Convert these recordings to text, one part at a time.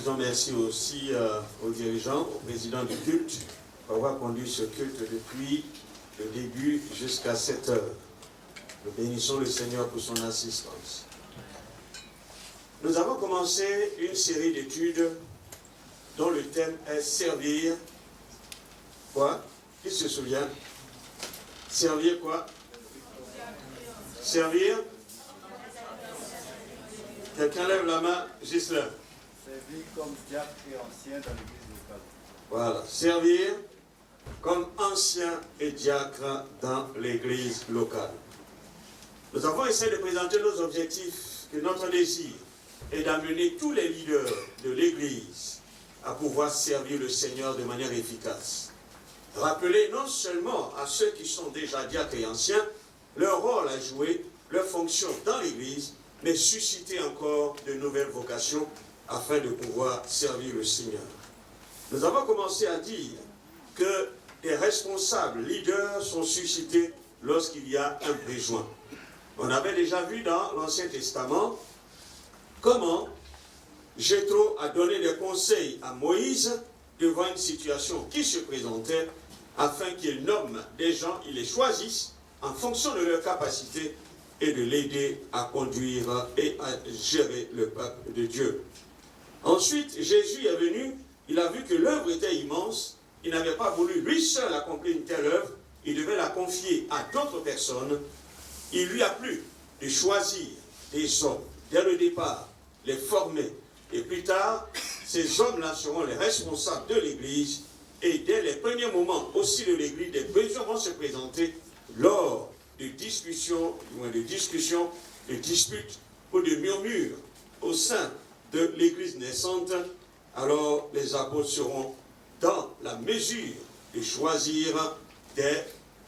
disons merci aussi aux dirigeants, au président du culte, pour avoir conduit ce culte depuis le début jusqu'à cette heure. Nous bénissons le Seigneur pour son assistance. Nous avons commencé une série d'études dont le thème est servir. Quoi? Qui se souvient? Servir quoi? Servir? Quelqu'un lève la main, Gislain. Servir comme diacre et ancien dans l'église locale. Voilà, servir comme ancien et diacre dans l'église locale. Nous avons essayé de présenter nos objectifs, que notre désir est d'amener tous les leaders de l'église à pouvoir servir le Seigneur de manière efficace. Rappeler non seulement à ceux qui sont déjà diacres et anciens leur rôle à jouer, leur fonction dans l'église, mais susciter encore de nouvelles vocations afin de pouvoir servir le Seigneur. Nous avons commencé à dire que les responsables, leaders sont suscités lorsqu'il y a un besoin. On avait déjà vu dans l'Ancien Testament comment Jéthro a donné des conseils à Moïse devant une situation qui se présentait afin qu'il nomme des gens, il les choisisse en fonction de leur capacité et de l'aider à conduire et à gérer le peuple de Dieu. Ensuite, Jésus est venu, il a vu que l'œuvre était immense, il n'avait pas voulu lui seul accomplir une telle œuvre, il devait la confier à d'autres personnes. Il lui a plu de choisir des hommes, dès le départ, les former, et plus tard, ces hommes-là seront les responsables de l'Église, et dès les premiers moments aussi de l'Église, des besoins vont se présenter lors de discussions, de disputes ou de murmures au sein de l'Église naissante. Alors les apôtres seront dans la mesure de choisir des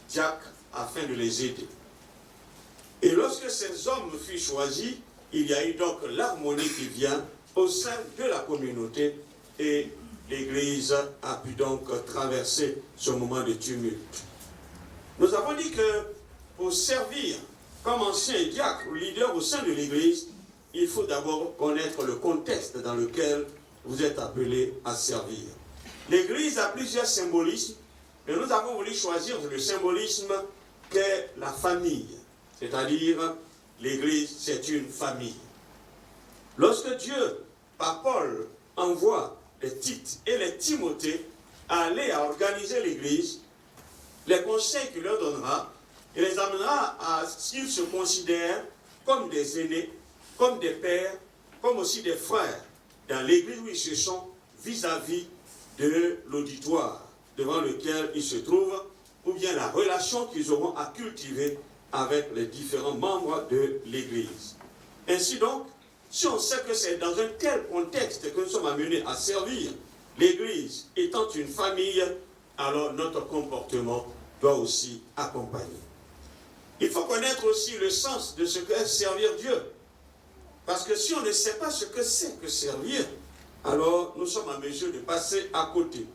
diacres afin de les aider. Et lorsque ces hommes furent choisis, il y a eu donc l'harmonie qui vient au sein de la communauté et l'Église a pu donc traverser ce moment de tumulte. Nous avons dit que pour servir comme ancien diacre ou leader au sein de l'Église, il faut d'abord connaître le contexte dans lequel vous êtes appelés à servir. L'Église a plusieurs symbolismes, mais nous avons voulu choisir le symbolisme qu'est la famille. C'est-à-dire, l'Église, c'est une famille. Lorsque Dieu, par Paul, envoie les Tites et les Timothées à aller à organiser l'Église, les conseils qu'il leur donnera, il les amènera à ce qu'ils se considèrent comme des aînés, comme des pères, comme aussi des frères, dans l'Église où ils se sont vis-à-vis de l'auditoire devant lequel ils se trouvent, ou bien la relation qu'ils auront à cultiver avec les différents membres de l'Église. Ainsi donc, si on sait que c'est dans un tel contexte que nous sommes amenés à servir l'Église étant une famille, alors notre comportement doit aussi accompagner. Il faut connaître aussi le sens de ce qu'est servir Dieu. Parce que si on ne sait pas ce que c'est que servir, alors nous sommes en mesure de passer à côté.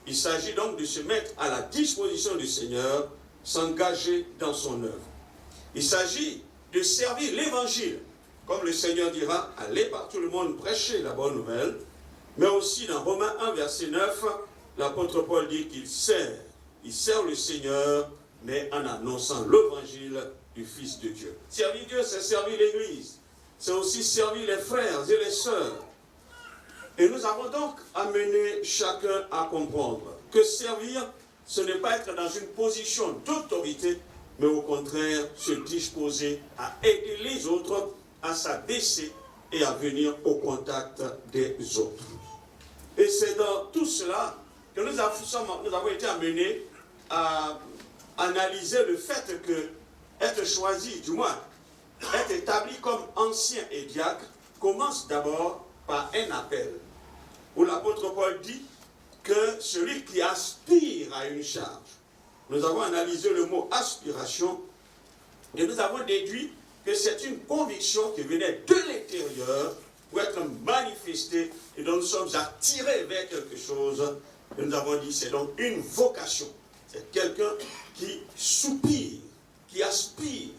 Il s'agit donc de se mettre à la disposition du Seigneur, s'engager dans son œuvre. Il s'agit de servir l'Évangile. Comme le Seigneur dira, allez par tout le monde prêcher la bonne nouvelle. Mais aussi dans Romains 1, verset 9, l'apôtre Paul dit qu'il sert. Il sert le Seigneur, mais en annonçant l'évangile du Fils de Dieu. Servir Dieu, c'est servir l'Église. C'est aussi servir les frères et les sœurs. Et nous avons donc amené chacun à comprendre que servir, ce n'est pas être dans une position d'autorité, mais au contraire, se disposer à aider les autres à s'abaisser et à venir au contact des autres. Et c'est dans tout cela que nous avons été amenés à analyser le fait que être choisi, du moins être établi comme ancien et diacre, commence d'abord par un appel, où l'apôtre Paul dit que celui qui aspire à une charge. Nous avons analysé le mot aspiration et nous avons déduit que c'est une conviction qui venait de l'intérieur pour être manifestée et dont nous sommes attirés vers quelque chose. Et nous avons dit que c'est donc une vocation. C'est quelqu'un qui soupire, qui aspire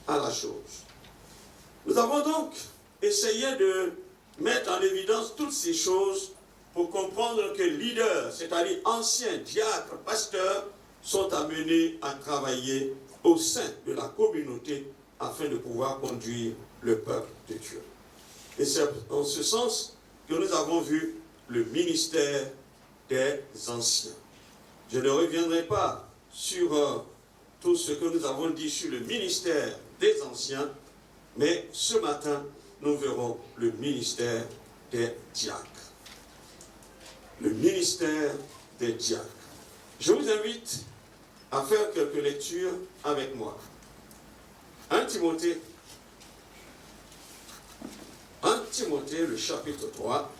à la chose. Nous avons donc essayé de mettre en évidence toutes ces choses pour comprendre que leaders, c'est-à-dire anciens diacres, pasteurs, sont amenés à travailler au sein de la communauté afin de pouvoir conduire le peuple de Dieu. Et c'est en ce sens que nous avons vu le ministère des anciens. Je ne reviendrai pas sur tout ce que nous avons dit sur le ministère des anciens, mais ce matin, nous verrons le ministère des diacres. Le ministère des diacres. Je vous invite à faire quelques lectures avec moi. 1 Timothée, le chapitre 3.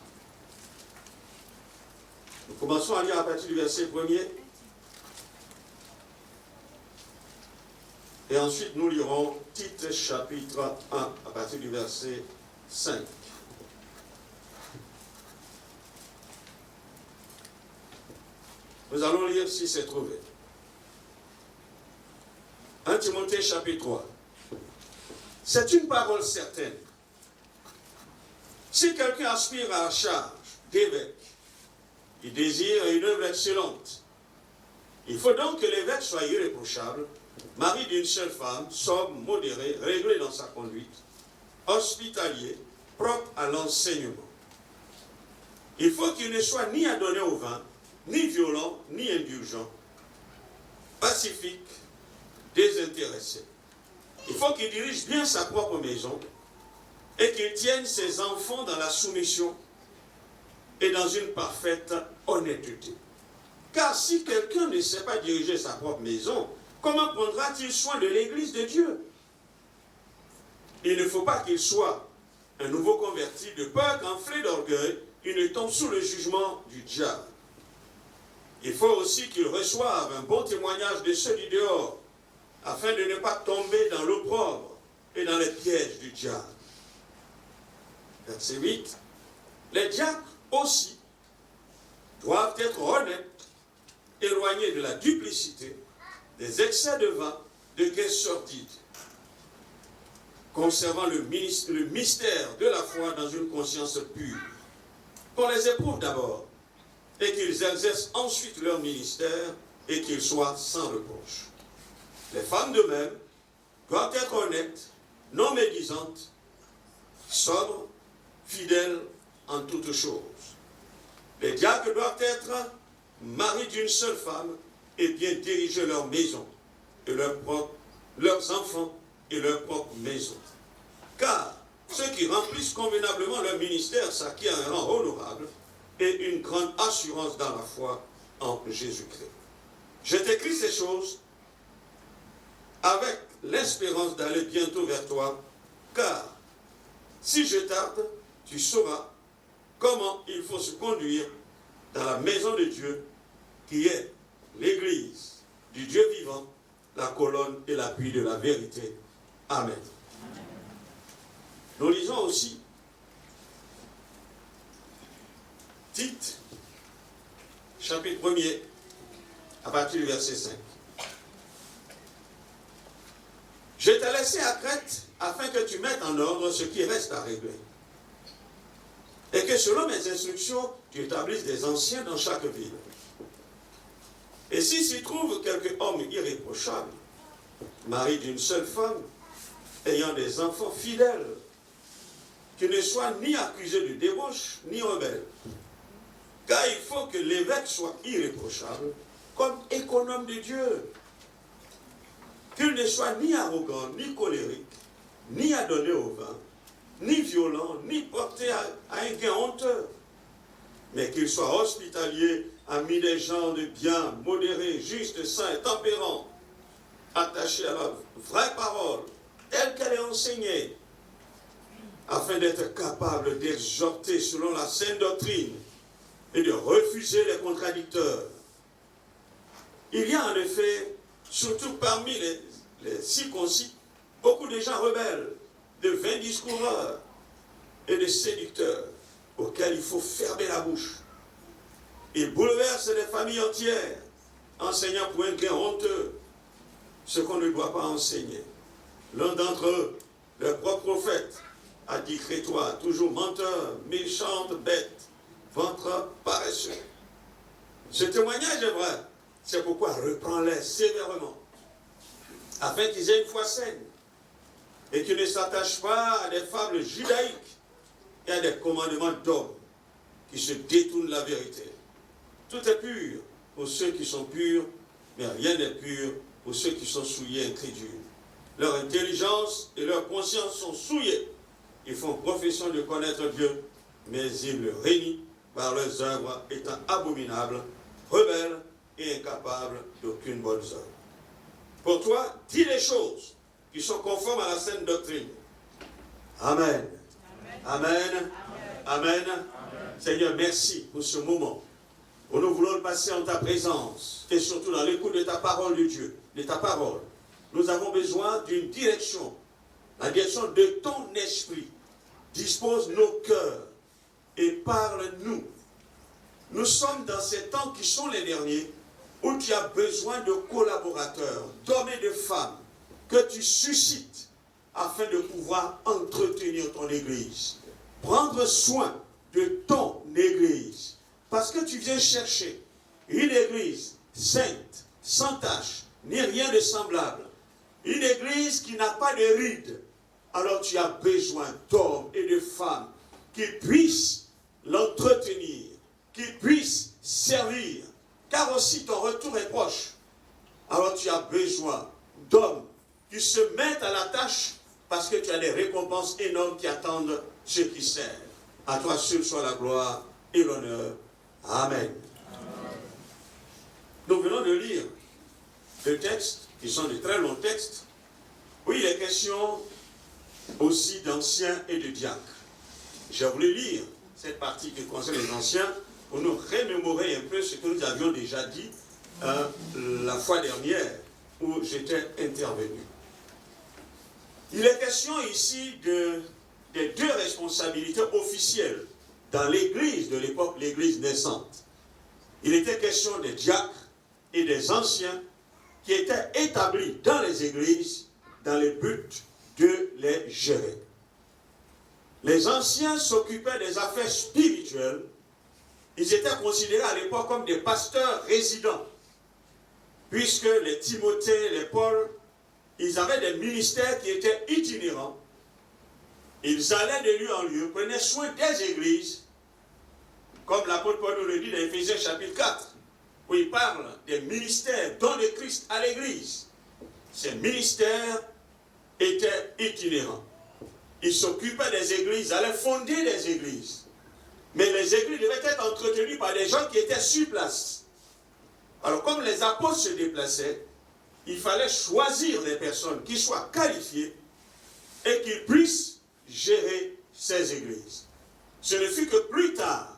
Nous commençons à lire à partir du verset 1er. Et ensuite, nous lirons Tite, chapitre 1, à partir du verset 5. Nous allons lire si c'est trouvé. 1 Timothée, chapitre 3. C'est une parole certaine. Si quelqu'un aspire à la charge d'évêque, il désire une œuvre excellente, il faut donc que l'évêque soit irréprochable, mari d'une seule femme, sobre, modéré, réglé dans sa conduite, hospitalier, propre à l'enseignement. Il faut qu'il ne soit ni adonné au vin, ni violent, ni indulgent, pacifique, désintéressé. Il faut qu'il dirige bien sa propre maison et qu'il tienne ses enfants dans la soumission et dans une parfaite honnêteté. Car si quelqu'un ne sait pas diriger sa propre maison, comment prendra-t-il soin de l'Église de Dieu? Il ne faut pas qu'il soit un nouveau converti de peur qu'enflé d'orgueil, il ne tombe sous le jugement du diable. Il faut aussi qu'il reçoive un bon témoignage de ceux du dehors, afin de ne pas tomber dans l'opprobre et dans les pièges du diable. Verset 8. Les diacres aussi doivent être honnêtes, éloignés de la duplicité, des excès de vin, de gains sordides, conservant le mystère de la foi dans une conscience pure. Qu'on les éprouve d'abord, et qu'ils exercent ensuite leur ministère, et qu'ils soient sans reproche. Les femmes de même doivent être honnêtes, non médisantes, sobres, fidèles en toutes choses. Les diacres doivent être maris d'une seule femme et bien diriger leur maison, et leurs enfants et leur propre maison. Car ceux qui remplissent convenablement leur ministère s'acquièrent un rang honorable et une grande assurance dans la foi en Jésus-Christ. Je t'écris ces choses avec l'espérance d'aller bientôt vers toi, car si je tarde, tu sauras comment il faut se conduire dans la maison de Dieu, qui est l'Église du Dieu vivant, la colonne et l'appui de la vérité. Amen. Nous lisons aussi Tite, chapitre 1er, à partir du verset 5. Je t'ai laissé à Crète afin que tu mettes en ordre ce qui reste à régler. Et que selon mes instructions, tu établisses des anciens dans chaque ville. Et si s'y trouve quelque homme irréprochable, mari d'une seule femme, ayant des enfants fidèles, qui ne soit ni accusé de débauche, ni rebelle. Car il faut que l'évêque soit irréprochable, comme économe de Dieu. Qu'il ne soit ni arrogant, ni colérique, ni adonné au vin, ni violent, ni porté à un gain honteux, mais qu'il soit hospitalier, ami des gens de bien, modéré, juste, saint, tempérant, attaché à la vraie parole, telle qu'elle est enseignée, afin d'être capable d'exhorter selon la sainte doctrine et de refuser les contradicteurs. Il y a en effet, surtout parmi les circoncis, beaucoup de gens rebelles, de vains discoureurs et de séducteurs auxquels il faut fermer la bouche. Ils bouleversent les familles entières, enseignant pour un gain honteux ce qu'on ne doit pas enseigner. L'un d'entre eux, leur propre prophète, a dit crétois, toujours menteur, méchante bête, ventre paresseux. Ce témoignage est vrai. C'est pourquoi reprends-les sévèrement, afin qu'ils aient une foi saine, et qu'ils ne s'attachent pas à des fables judaïques et à des commandements d'hommes qui se détournent de la vérité. Tout est pur pour ceux qui sont purs, mais rien n'est pur pour ceux qui sont souillés, incrédules. Leur intelligence et leur conscience sont souillées. Ils font profession de connaître Dieu, mais ils le rénient par leurs œuvres étant abominables, rebelles et incapables d'aucune bonne œuvre. Pour toi, dis les choses qui sont conformes à la saine doctrine. Amen. Amen. Amen. Amen. Amen. Seigneur, merci pour ce moment où nous voulons le passer en ta présence et surtout dans l'écoute de ta parole de Dieu, de ta parole. Nous avons besoin d'une direction, la direction de ton esprit. Dispose nos cœurs et parle-nous. Nous sommes dans ces temps qui sont les derniers où tu as besoin de collaborateurs, d'hommes et de femmes que tu suscites afin de pouvoir entretenir ton Église. Prendre soin de ton Église. Parce que tu viens chercher une Église sainte, sans tache, ni rien de semblable. Une Église qui n'a pas de rides. Alors tu as besoin d'hommes et de femmes qui puissent l'entretenir, qui puissent servir. Car aussi ton retour est proche. Alors tu as besoin d'hommes qui se mettent à la tâche parce que tu as des récompenses énormes qui attendent ceux qui servent. À toi seul soit la gloire et l'honneur. Amen. Nous venons de lire deux textes qui sont de très longs textes. Oui, il est question aussi d'anciens et de diacres. J'ai voulu lire cette partie qui concerne les anciens pour nous remémorer un peu ce que nous avions déjà dit la fois dernière où j'étais intervenu. Il est question ici des deux responsabilités officielles dans l'église de l'époque, l'église naissante. Il était question des diacres et des anciens qui étaient établis dans les églises dans le but de les gérer. Les anciens s'occupaient des affaires spirituelles. Ils étaient considérés à l'époque comme des pasteurs résidents, puisque les Timothée, les Paul, ils avaient des ministères qui étaient itinérants. Ils allaient de lieu en lieu, prenaient soin des églises, comme l'apôtre Paul nous le dit dans Éphésiens chapitre 4, où il parle des ministères dont le Christ à l'église. Ces ministères étaient itinérants. Ils s'occupaient des églises, allaient fonder des églises. Mais les églises devaient être entretenues par des gens qui étaient sur place. Alors comme les apôtres se déplaçaient, il fallait choisir des personnes qui soient qualifiées et qui puissent gérer ces églises. Ce ne fut que plus tard,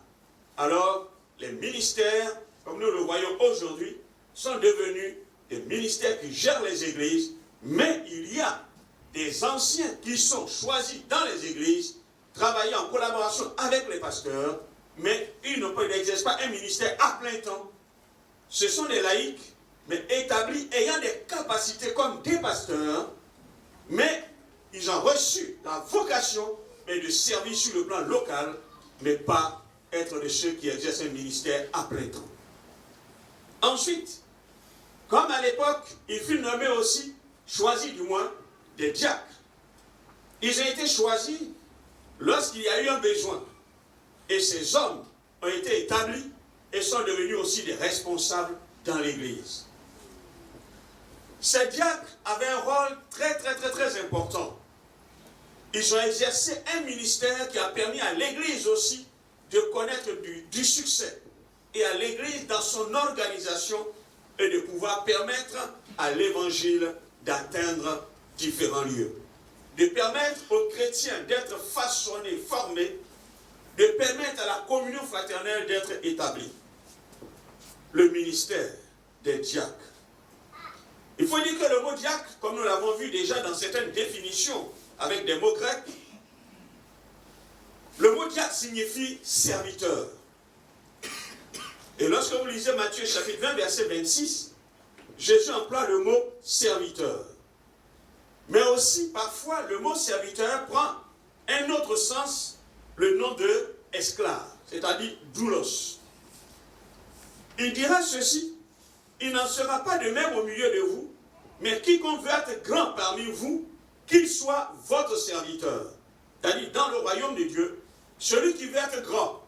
alors les ministères, comme nous le voyons aujourd'hui, sont devenus des ministères qui gèrent les églises, mais il y a des anciens qui sont choisis dans les églises, travailler en collaboration avec les pasteurs, mais ils n'exercent pas un ministère à plein temps. Ce sont des laïcs, mais établis, ayant des capacités comme des pasteurs, mais ils ont reçu la vocation de servir sur le plan local, mais pas être de ceux qui exercent un ministère à plein temps. Ensuite, comme à l'époque, il fut nommé aussi, choisi du moins, des diacres. Ils ont été choisis lorsqu'il y a eu un besoin. Et ces hommes ont été établis et sont devenus aussi des responsables dans l'Église. Ces diacres avaient un rôle très important. Ils ont exercé un ministère qui a permis à l'Église aussi de connaître du succès et à l'Église dans son organisation et de pouvoir permettre à l'Évangile d'atteindre différents lieux. De permettre aux chrétiens d'être façonnés, formés, de permettre à la communion fraternelle d'être établie. Le ministère des diacres. Il faut dire que le mot diacre, comme nous l'avons vu déjà dans certaines définitions avec des mots grecs, le mot diacre signifie serviteur. Et lorsque vous lisez Matthieu chapitre 20, verset 26, Jésus emploie le mot serviteur. Mais aussi, parfois, le mot serviteur prend un autre sens, le nom de esclave, c'est-à-dire doulos. Il dira ceci, il n'en sera pas de même au milieu de vous, mais quiconque veut être grand parmi vous, qu'il soit votre serviteur. C'est-à-dire, dans le royaume de Dieu, celui qui veut être grand,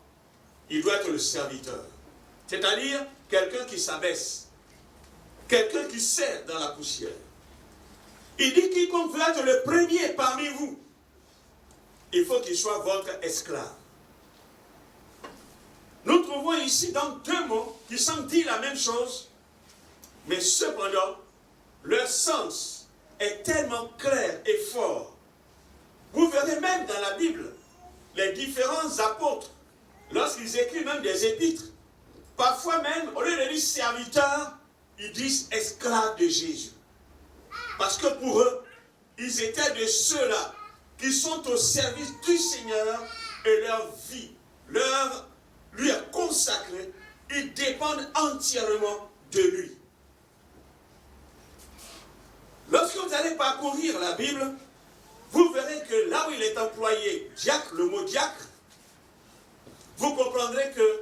il doit être le serviteur. C'est-à-dire, quelqu'un qui s'abaisse, quelqu'un qui sert dans la poussière. Il dit, quiconque veut être le premier parmi vous, il faut qu'il soit votre esclave. Nous trouvons ici donc deux mots qui semblent dire la même chose, mais cependant, leur sens est tellement clair et fort. Vous verrez même dans la Bible, les différents apôtres, lorsqu'ils écrivent même des épîtres, parfois même, au lieu de dire serviteurs, ils disent esclaves de Jésus. Parce que pour eux, ils étaient de ceux-là qui sont au service du Seigneur et leur vie, lui est consacrée, ils dépendent entièrement de lui. Lorsque vous allez parcourir la Bible, vous verrez que là où il est employé diacre, le mot diacre, vous comprendrez que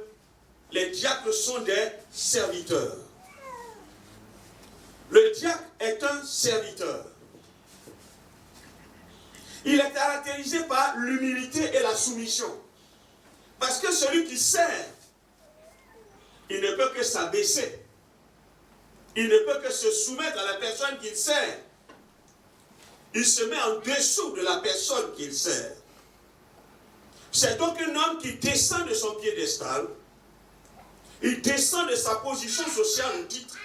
les diacres sont des serviteurs. Le diacre est un serviteur. Il est caractérisé par l'humilité et la soumission. Parce que celui qui sert, il ne peut que s'abaisser. Il ne peut que se soumettre à la personne qu'il sert. Il se met en dessous de la personne qu'il sert. C'est donc un homme qui descend de son piédestal. Il descend de sa position sociale ou titre.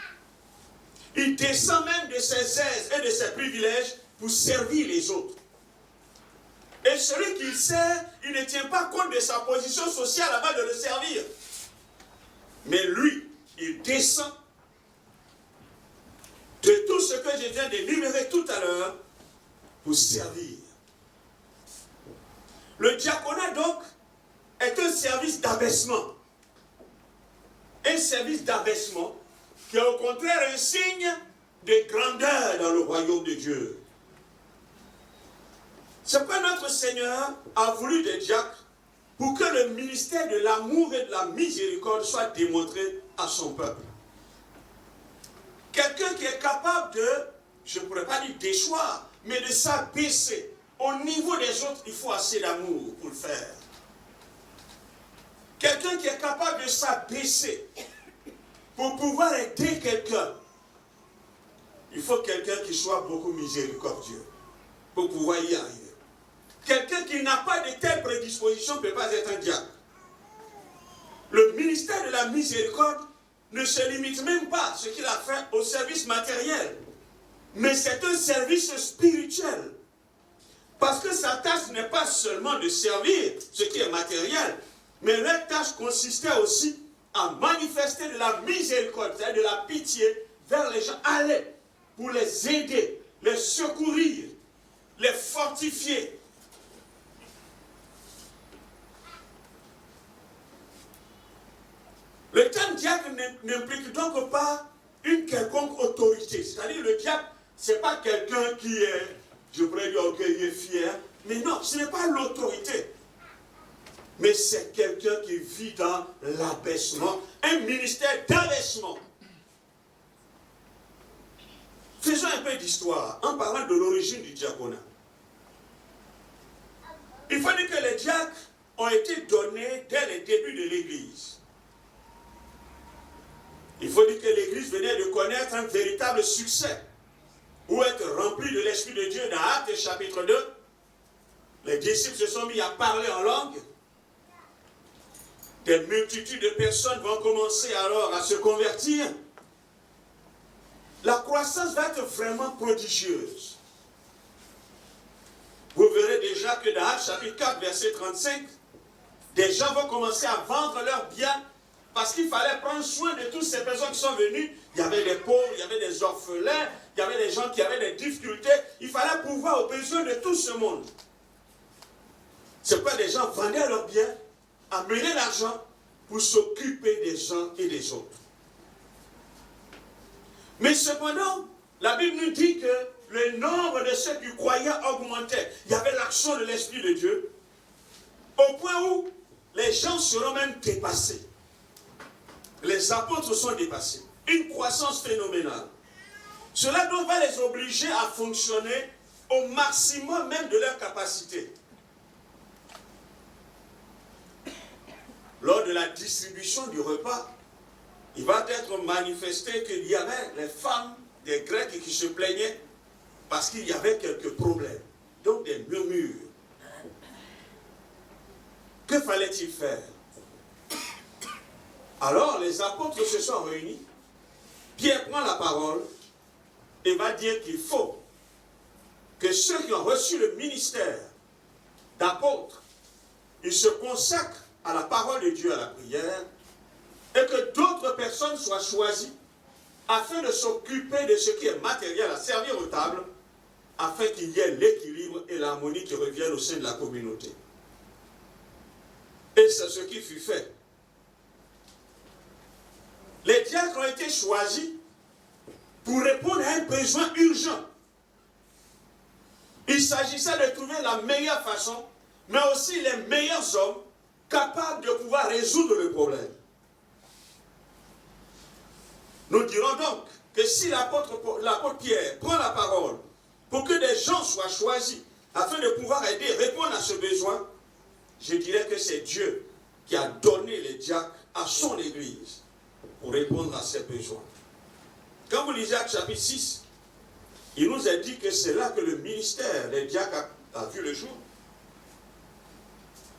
Il descend même de ses aises et de ses privilèges pour servir les autres. Et celui qui sert, il ne tient pas compte de sa position sociale avant de le servir. Mais lui, il descend de tout ce que je viens d'énumérer tout à l'heure pour servir. Le diaconat, donc, est un service d'abaissement. Un service d'abaissement qui est au contraire un signe de grandeur dans le royaume de Dieu. C'est pourquoi notre Seigneur a voulu des diacres pour que le ministère de l'amour et de la miséricorde soit démontré à son peuple. Quelqu'un qui est capable de, je ne pourrais pas dire déchoir, mais de s'abaisser. Au niveau des autres, il faut assez d'amour pour le faire. Quelqu'un qui est capable de s'abaisser pour pouvoir aider quelqu'un. Il faut quelqu'un qui soit beaucoup miséricordieux pour pouvoir y arriver. Quelqu'un qui n'a pas de telle prédisposition ne peut pas être un diacre. Le ministère de la miséricorde ne se limite même pas, ce qu'il a fait, au service matériel. Mais c'est un service spirituel. Parce que sa tâche n'est pas seulement de servir ce qui est matériel, mais leur tâche consistait aussi à manifester de la miséricorde, c'est-à-dire de la pitié vers les gens. Aller pour les aider, les secourir, les fortifier. Le terme diacre n'implique donc pas une quelconque autorité. C'est-à-dire le diacre, ce n'est pas quelqu'un qui est, je pourrais dire, ok, il est fier. Mais non, ce n'est pas l'autorité. Mais c'est quelqu'un qui vit dans l'abaissement, un ministère d'abaissement. Faisons un peu d'histoire en parlant de l'origine du diaconat. Il faut dire que les diacres ont été donnés dès les débuts de l'Église. Il faut dire que l'Église venait de connaître un véritable succès, ou être rempli de l'Esprit de Dieu dans Actes chapitre 2. Les disciples se sont mis à parler en langue. Des multitudes de personnes vont commencer alors à se convertir. La croissance va être vraiment prodigieuse. Vous verrez déjà que dans Actes chapitre 4, verset 35, des gens vont commencer à vendre leurs biens parce qu'il fallait prendre soin de toutes ces personnes qui sont venues. Il y avait des pauvres, il y avait des orphelins, il y avait des gens qui avaient des difficultés. Il fallait pouvoir aux besoins de tout ce monde. C'est pourquoi les gens vendaient leurs biens, amenaient l'argent pour s'occuper des uns et des autres. Mais cependant, la Bible nous dit que le nombre de ceux qui croyaient augmentait. Il y avait l'action de l'Esprit de Dieu, au point où les gens seront même dépassés. Les apôtres sont dépassés. Une croissance phénoménale. Cela donc va les obliger à fonctionner au maximum même de leur capacité. Lors de la distribution du repas, il va être manifesté qu'il y avait les femmes des Grecs qui se plaignaient parce qu'il y avait quelques problèmes, donc des murmures. Que fallait-il faire? Alors les apôtres se sont réunis. Pierre prend la parole et va dire qu'il faut que ceux qui ont reçu le ministère d'apôtre, ils se consacrent à la parole de Dieu, à la prière, et que d'autres personnes soient choisies afin de s'occuper de ce qui est matériel, à servir aux tables, afin qu'il y ait l'équilibre et l'harmonie qui reviennent au sein de la communauté. Et c'est ce qui fut fait. Les diacres ont été choisis pour répondre à un besoin urgent. Il s'agissait de trouver la meilleure façon, mais aussi les meilleurs hommes capables de pouvoir résoudre le problème. Nous dirons donc que si l'apôtre Pierre prend la parole pour que des gens soient choisis afin de pouvoir aider, répondre à ce besoin, je dirais que c'est Dieu qui a donné les diacres à son Église pour répondre à ces besoins. Quand vous lisez Actes chapitre 6, il nous a dit que c'est là que le ministère des diacres a vu le jour.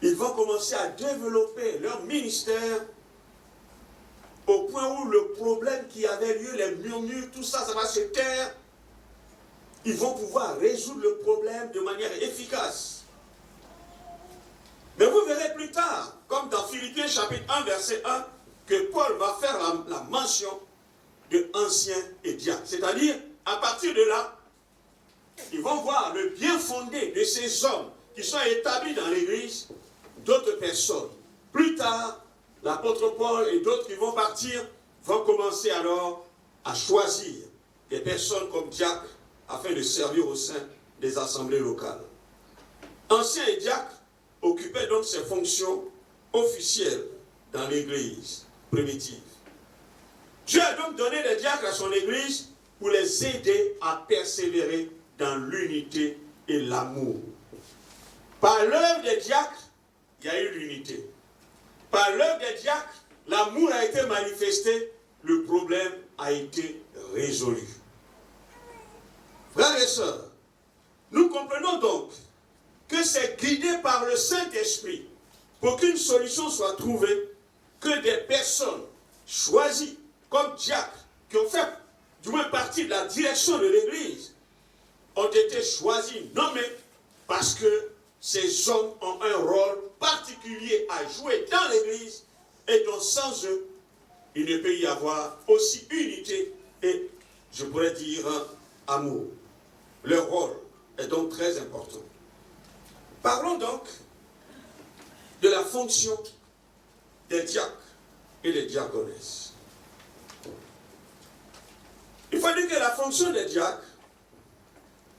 Ils vont commencer à développer leur ministère au point où le problème qui avait lieu, les murmures, tout ça, ça va se taire. Ils vont pouvoir résoudre le problème de manière efficace. Mais vous verrez plus tard, comme dans Philippiens chapitre 1, verset 1, que Paul va faire la mention de anciens et diacres. C'est-à-dire, à partir de là, ils vont voir le bien fondé de ces hommes qui sont établis dans l'Église, d'autres personnes. Plus tard, l'apôtre Paul et d'autres qui vont partir vont commencer alors à choisir des personnes comme diacres afin de servir au sein des assemblées locales. Anciens et diacres occupaient donc ces fonctions officielles dans l'Église primitive. Dieu a donc donné des diacres à son Église pour les aider à persévérer dans l'unité et l'amour. Par l'œuvre des diacres, il y a eu l'unité. Par l'œuvre des diacres, l'amour a été manifesté, le problème a été résolu. Frères et sœurs, nous comprenons donc que c'est guidé par le Saint-Esprit pour qu'une solution soit trouvée, que des personnes choisies comme diacres, qui ont fait du moins partie de la direction de l'Église, ont été choisis, nommés, parce que ces hommes ont un rôle particulier à jouer dans l'Église et dont sans eux, il ne peut y avoir aussi unité et, je pourrais dire, amour. Leur rôle est donc très important. Parlons donc de la fonction des diacres et des diaconesses. Il faut dire que la fonction des diacres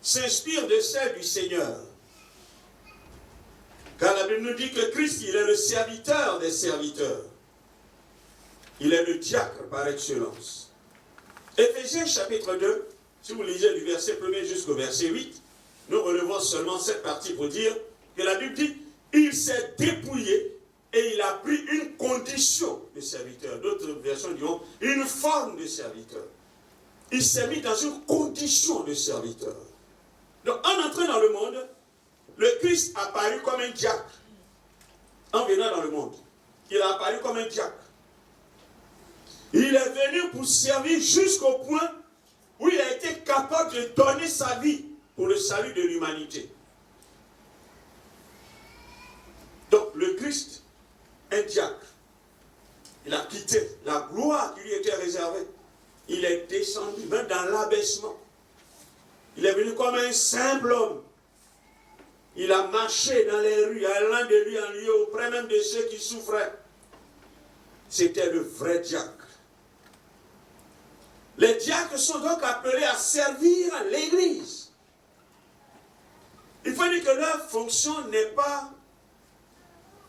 s'inspire de celle du Seigneur. Car la Bible nous dit que Christ, il est le serviteur des serviteurs. Il est le diacre par excellence. Éphésiens chapitre 2, si vous lisez du verset 1er jusqu'au verset 8, nous relevons seulement cette partie pour dire que la Bible dit il s'est dépouillé et il a pris une condition de serviteur. D'autres versions diront une forme de serviteur. Il s'est mis dans une condition de serviteur. Donc en entrant dans le monde, le Christ a apparu comme un diacre. En venant dans le monde, il a apparu comme un diacre. Il est venu pour servir jusqu'au point où il a été capable de donner sa vie pour le salut de l'humanité. Donc le Christ, un diacre, il a quitté la gloire qui lui était réservée. Il est descendu, même dans l'abaissement. Il est venu comme un simple homme. Il a marché dans les rues, allant de lui en lieu auprès même de ceux qui souffraient. C'était le vrai diacre. Les diacres sont donc appelés à servir l'Église. Il faut dire que leur fonction n'est pas,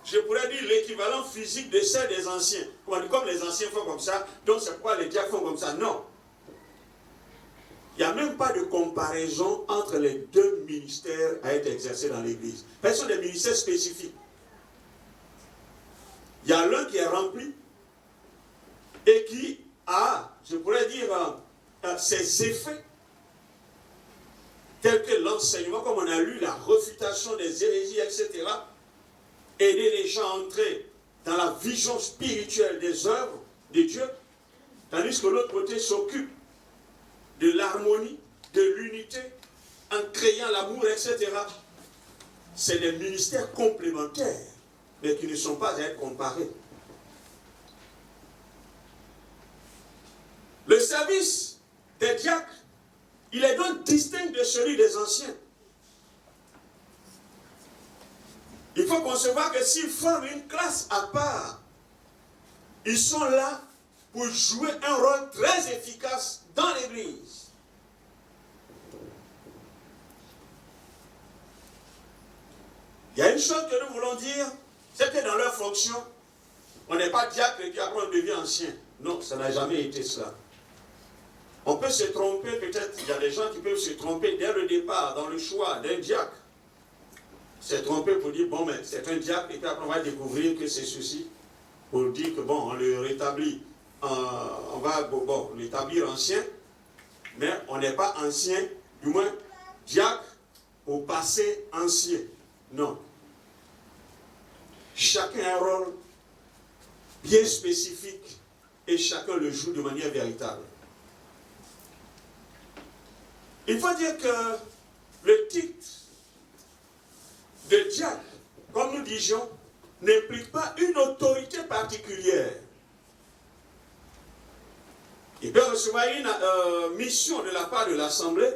je pourrais dire, l'équivalent physique de celle des anciens. Comme les anciens font comme ça, donc c'est pourquoi les diacres font comme ça. Non. Il n'y a même pas de comparaison entre les deux ministères à être exercés dans l'Église. Ce sont des ministères spécifiques. Il y a l'un qui est rempli et qui a, je pourrais dire, ses effets, tels que l'enseignement, comme on a lu, la refutation des hérésies, etc. Aider les gens à entrer dans la vision spirituelle des œuvres de Dieu, tandis que l'autre côté s'occupe de l'harmonie, de l'unité, en créant l'amour, etc. C'est des ministères complémentaires, mais qui ne sont pas à être comparés. Le service des diacres, il est donc distinct de celui des anciens. Il faut concevoir que s'ils forment une classe à part, ils sont là pour jouer un rôle très efficace dans l'Église. Il y a une chose que nous voulons dire, c'est que dans leur fonction, on n'est pas diacre et puis après on devient ancien. Non, ça n'a jamais été cela. On peut se tromper, peut-être, il y a des gens qui peuvent se tromper dès le départ, dans le choix d'un diacre. Se tromper pour dire, bon, mais c'est un diacre, et puis après on va découvrir que c'est ceci, pour dire que, bon, on le rétablit, on va l'établir ancien, mais on n'est pas ancien, du moins, diacre au passé ancien. Non. Chacun a un rôle bien spécifique, et chacun le joue de manière véritable. Il faut dire que le titre de diacre, comme nous disions, n'implique pas une autorité particulière. Il peut recevoir une mission de la part de l'Assemblée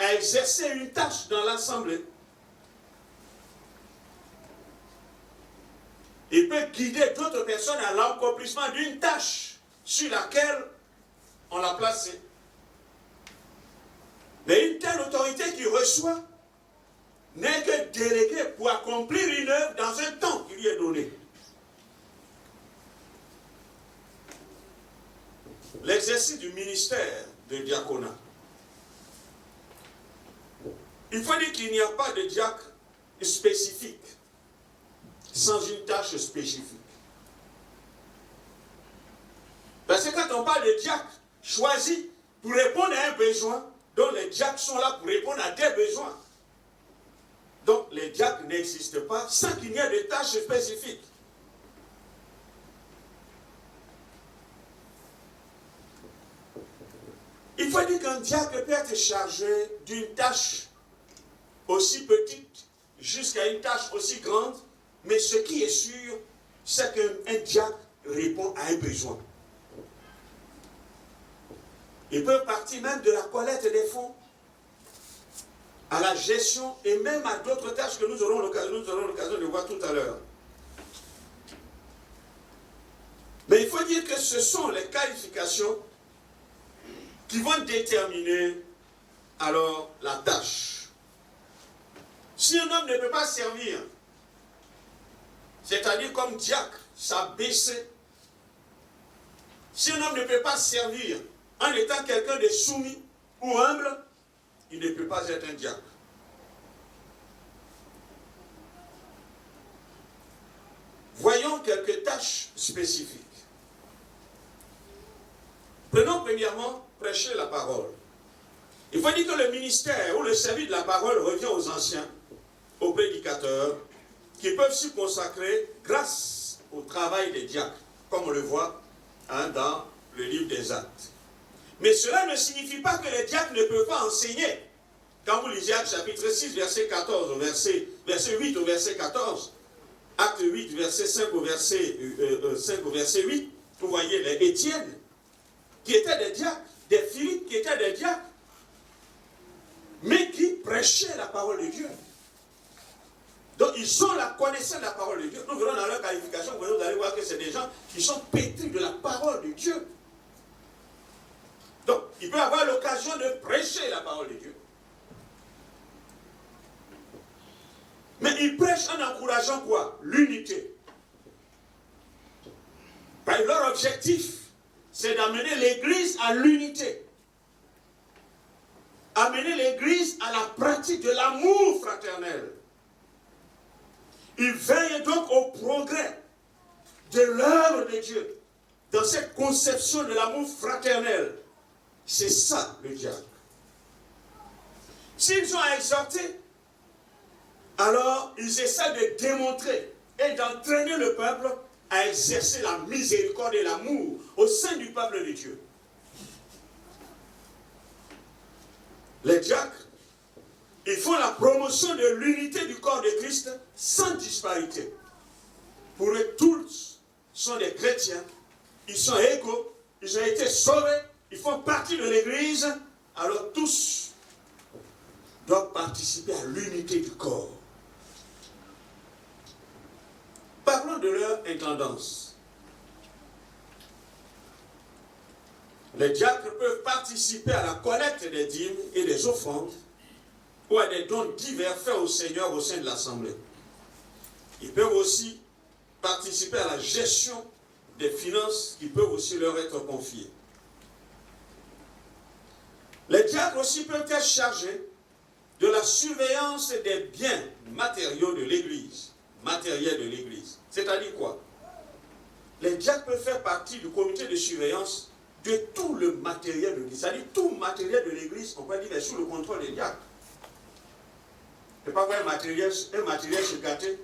à exercer une tâche dans l'Assemblée. Il peut guider d'autres personnes à l'accomplissement d'une tâche sur laquelle on l'a placé. Mais une telle autorité qu'il reçoit n'est que déléguée pour accomplir une œuvre dans un temps qui lui est donné. L'exercice du ministère de diaconat. Il faut dire qu'il n'y a pas de diacre spécifique sans une tâche spécifique. Parce que quand on parle de diacre choisi pour répondre à un besoin, donc les diacres sont là pour répondre à des besoins. Donc les diacres n'existent pas sans qu'il y ait de tâches spécifiques. Il faut dire qu'un diacre peut être chargé d'une tâche aussi petite jusqu'à une tâche aussi grande, mais ce qui est sûr, c'est qu'un diacre répond à un besoin. Il peut partir même de la collecte des fonds à la gestion et même à d'autres tâches que nous aurons l'occasion de voir tout à l'heure. Mais il faut dire que ce sont les qualifications qui vont déterminer alors la tâche. Si un homme ne peut pas servir, c'est-à-dire comme diacre, ça baisse. Si un homme ne peut pas servir en étant quelqu'un de soumis ou humble, il ne peut pas être un diacre. Voyons quelques tâches spécifiques. Prenons premièrement prêcher la parole. Il faut dire que le ministère ou le service de la parole revient aux anciens, aux prédicateurs, qui peuvent s'y consacrer grâce au travail des diacres, comme on le voit dans le livre des Actes. Mais cela ne signifie pas que les diacres ne peuvent pas enseigner. Quand vous lisez Actes chapitre 6, verset 14, verset 8 au verset 14, Acte 8, verset 5 au verset 8, vous voyez les Étienne, qui étaient des diacres, des Philippe, qui étaient des diacres, mais qui prêchaient la parole de Dieu. Donc ils ont la connaissance de la parole de Dieu. Nous verrons dans leur qualification, vous allez voir que c'est des gens qui sont pétris de la parole de Dieu. Donc, il peut avoir l'occasion de prêcher la parole de Dieu. Mais ils prêchent en encourageant quoi? L'unité. Leur objectif, c'est d'amener l'Église à l'unité. Amener l'Église à la pratique de l'amour fraternel. Ils veillent donc au progrès de l'œuvre de Dieu dans cette conception de l'amour fraternel. C'est ça le diacre. S'ils ont à exhorter, alors ils essaient de démontrer et d'entraîner le peuple à exercer la miséricorde et l'amour au sein du peuple de Dieu. Les diacres, ils font la promotion de l'unité du corps de Christ sans disparité. Pour eux, tous sont des chrétiens, ils sont égaux, ils ont été sauvés, ils font partie de l'Église, alors tous doivent participer à l'unité du corps. Parlons de leur intendance. Les diacres peuvent participer à la collecte des dîmes et des offrandes ou à des dons divers faits au Seigneur au sein de l'Assemblée. Ils peuvent aussi participer à la gestion des finances qui peuvent aussi leur être confiées. Les diacres aussi peuvent être chargés de la surveillance des biens matériaux de l'Église. Matériel de l'Église. C'est-à-dire quoi? Les diacres peuvent faire partie du comité de surveillance de tout le matériel de l'Église. C'est-à-dire tout matériel de l'Église, on peut dire, est sous le contrôle des diacres. C'est pas un matériel gâté,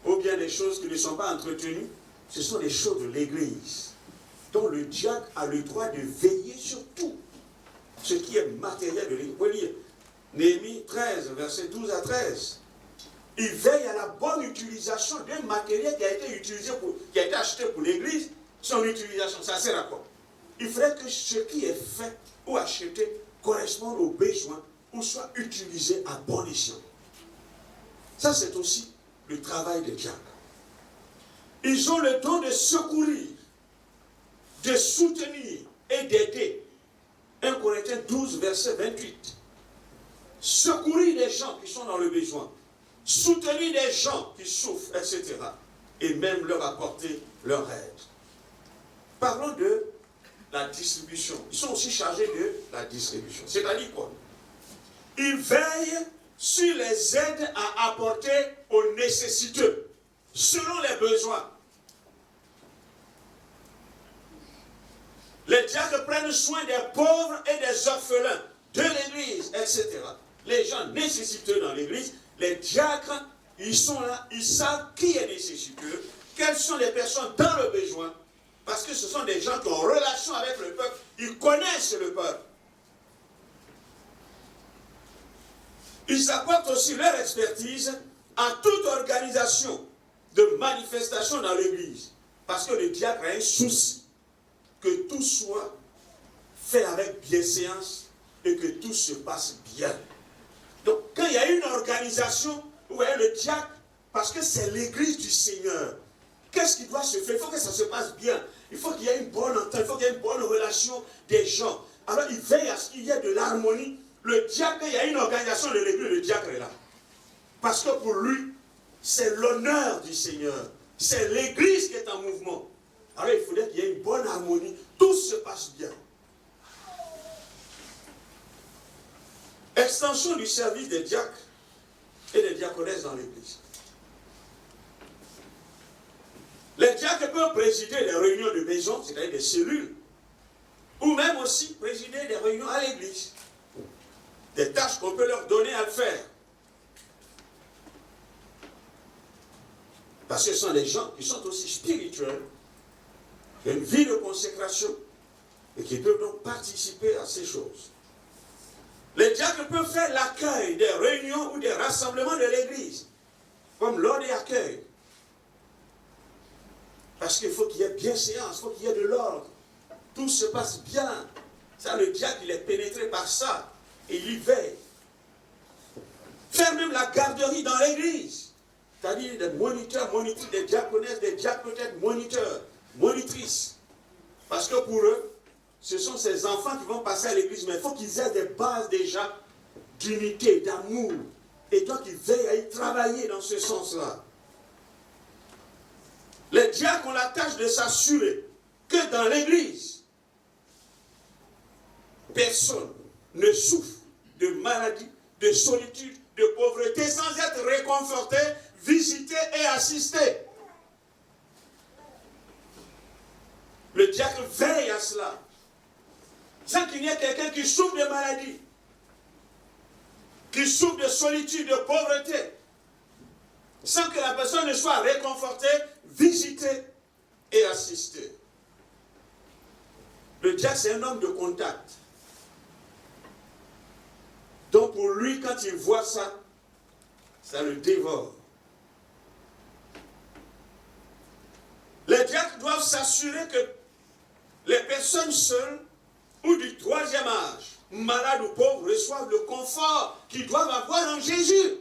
ou bien des choses qui ne sont pas entretenues. Ce sont des choses de l'Église, dont le diacre a le droit de veiller sur tout ce qui est matériel de l'Église. Vous pouvez lire Néhémie 13, versets 12 à 13. Il veille à la bonne utilisation d'un matériel qui a été utilisé qui a été acheté pour l'Église. Son utilisation, ça sert à quoi? Il faudrait que ce qui est fait ou acheté corresponde aux besoins ou soit utilisé à bon escient. Ça, c'est aussi le travail des diacres. Ils ont le don de secourir, de soutenir et d'aider. 1 Corinthiens 12, verset 28. Secourir les gens qui sont dans le besoin. Soutenir les gens qui souffrent, etc. Et même leur apporter leur aide. Parlons de la distribution. Ils sont aussi chargés de la distribution. C'est-à-dire quoi? Ils veillent sur les aides à apporter aux nécessiteux, selon les besoins. Les diacres prennent soin des pauvres et des orphelins de l'Église, etc. Les gens nécessiteux dans l'Église, les diacres, ils sont là, ils savent qui est nécessiteux, quelles sont les personnes dans le besoin, parce que ce sont des gens qui ont relation avec le peuple, ils connaissent le peuple. Ils apportent aussi leur expertise à toute organisation de manifestation dans l'Église, parce que le diacre a un souci que tout soit fait avec bienséance et que tout se passe bien. Donc, quand il y a une organisation, vous voyez, le diacre, parce que c'est l'Église du Seigneur, qu'est-ce qui doit se faire? Il faut que ça se passe bien. Il faut qu'il y ait une bonne entente, il faut qu'il y ait une bonne relation des gens. Alors, il veille à ce qu'il y ait de l'harmonie. Le diacre, il y a une organisation de l'Église, le diacre est là. Parce que pour lui, c'est l'honneur du Seigneur. C'est l'Église qui est en mouvement. Alors, il faudrait qu'il y ait une bonne harmonie. Tout se passe bien. Extension du service des diacres et des diaconesses dans l'Église. Les diacres peuvent présider des réunions de maison, c'est-à-dire des cellules, ou même aussi présider des réunions à l'Église. Des tâches qu'on peut leur donner à le faire. Parce que ce sont des gens qui sont aussi spirituels, qui ont une vie de consécration, et qui peuvent donc participer à ces choses. Les diacres peuvent faire l'accueil des réunions ou des rassemblements de l'Église, comme lors des accueils. Parce qu'il faut qu'il y ait bienséance, il faut qu'il y ait de l'ordre. Tout se passe bien. Ça, le diacre, il est pénétré par ça. Et il y veille. Faire même la garderie dans l'Église. C'est-à-dire des moniteurs, monitrices, des diaconesses, des diacres peut-être moniteurs, monitrices. Parce que pour eux, ce sont ces enfants qui vont passer à l'Église, mais il faut qu'ils aient des bases déjà d'unité, d'amour, Et donc, il veille à y travailler dans ce sens-là. Les diacres ont la tâche de s'assurer que dans l'Église, personne ne souffre de maladie, de solitude, de pauvreté, sans être réconforté, visité et assisté. Le diacre veille à cela. Sans qu'il y ait quelqu'un qui souffre de maladie, qui souffre de solitude, de pauvreté, sans que la personne ne soit réconfortée, visitée et assistée. Le diacre, c'est un homme de contact. Donc pour lui, quand il voit ça, ça le dévore. Les diacres doivent s'assurer que les personnes seules ou du troisième âge, malades ou pauvres, reçoivent le confort qu'ils doivent avoir en Jésus.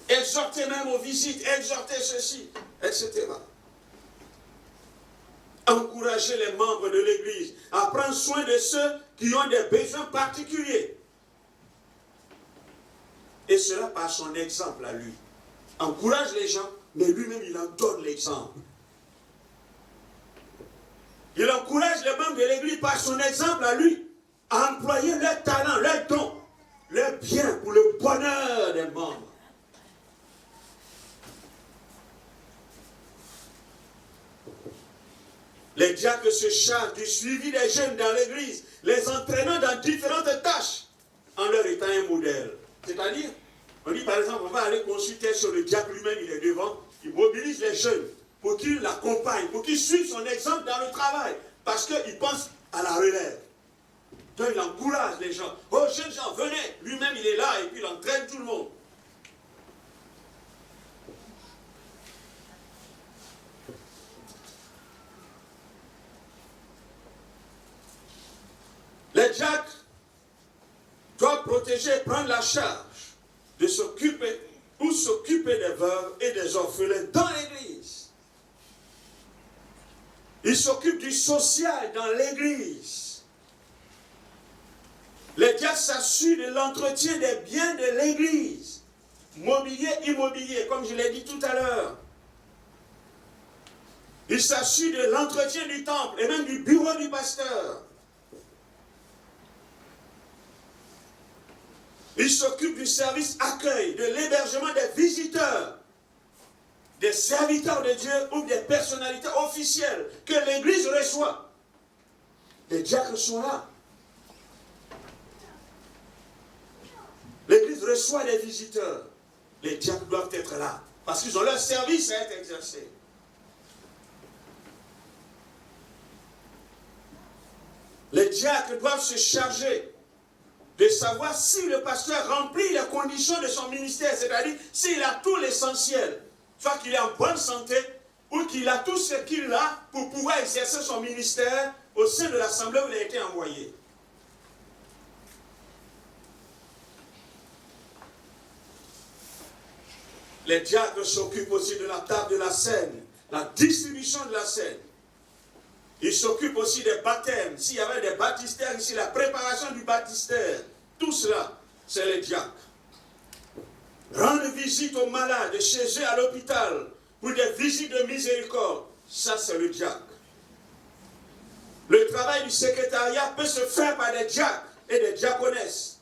Exhorter même aux visites, exhorter ceci, etc. Encourager les membres de l'Église à prendre soin de ceux qui ont des besoins particuliers. Et cela par son exemple à lui. Encourage les gens, mais lui-même il en donne l'exemple. Il encourage les membres de l'Église par son exemple à lui, à employer leurs talents, leurs dons, leurs biens pour le bonheur des membres. Les diacres se chargent du suivi des jeunes dans l'Église, les entraînant dans différentes tâches, en leur étant un modèle. C'est-à-dire, on dit par exemple, on va aller consulter sur le diacre lui-même, il est devant, il mobilise les jeunes pour qu'ils l'accompagnent, pour qu'ils suivent son exemple dans le travail, parce qu'il pense à la relève. Donc il encourage les gens. Oh, jeunes gens, venez, lui-même il est là et puis il entraîne tout le monde. Les diacres doivent protéger, prendre la charge de s'occuper ou s'occuper des veuves et des orphelins dans l'Église. Ils s'occupent du social dans l'Église. Les diacres s'assurent de l'entretien des biens de l'Église. Mobilier, immobilier, comme je l'ai dit tout à l'heure. Ils s'assurent de l'entretien du temple et même du bureau du pasteur. Il s'occupe du service accueil, de l'hébergement des visiteurs, des serviteurs de Dieu ou des personnalités officielles que l'Église reçoit. Les diacres sont là. L'Église reçoit des visiteurs. Les diacres doivent être là parce qu'ils ont leur service à être exercé. Les diacres doivent se charger de savoir si le pasteur remplit les conditions de son ministère, c'est-à-dire s'il a tout l'essentiel, soit qu'il est en bonne santé ou qu'il a tout ce qu'il a pour pouvoir exercer son ministère au sein de l'assemblée où il a été envoyé. Les diacres s'occupent aussi de la table de la scène, la distribution de la scène. Ils s'occupent aussi des baptêmes. S'il y avait des baptistères ici, la préparation du baptistère, tout cela, c'est les diacres. Rendre visite aux malades chez eux à l'hôpital pour des visites de miséricorde, ça c'est le diacre. Le travail du secrétariat peut se faire par des diacres et des diaconesses.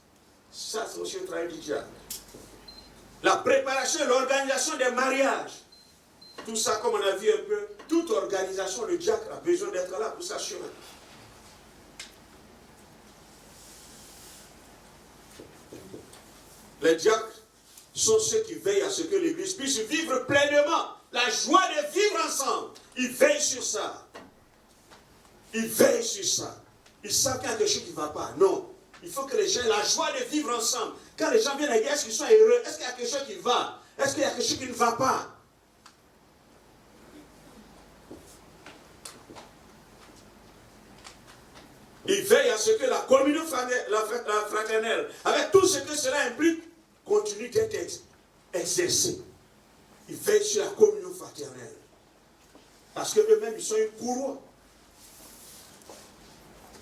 Ça c'est aussi le travail du diacre. La préparation et l'organisation des mariages. Tout ça, comme on a vu un peu, toute organisation, le diacre a besoin d'être là pour s'assurer. Les diacres sont ceux qui veillent à ce que l'Église puisse vivre pleinement la joie de vivre ensemble. Ils veillent sur ça. Ils veillent sur ça. Ils savent qu'il y a quelque chose qui ne va pas. Non. Il faut que les gens aient la joie de vivre ensemble. Quand les gens viennent à l'église, est-ce qu'ils sont heureux? Est-ce qu'il y a quelque chose qui va? Est-ce qu'il y a quelque chose qui ne va pas? Il veille à ce que la communion fraternelle, avec tout ce que cela implique, continue d'être exercée. Il veille sur la communion fraternelle. Parce qu'eux-mêmes, ils sont une courroie.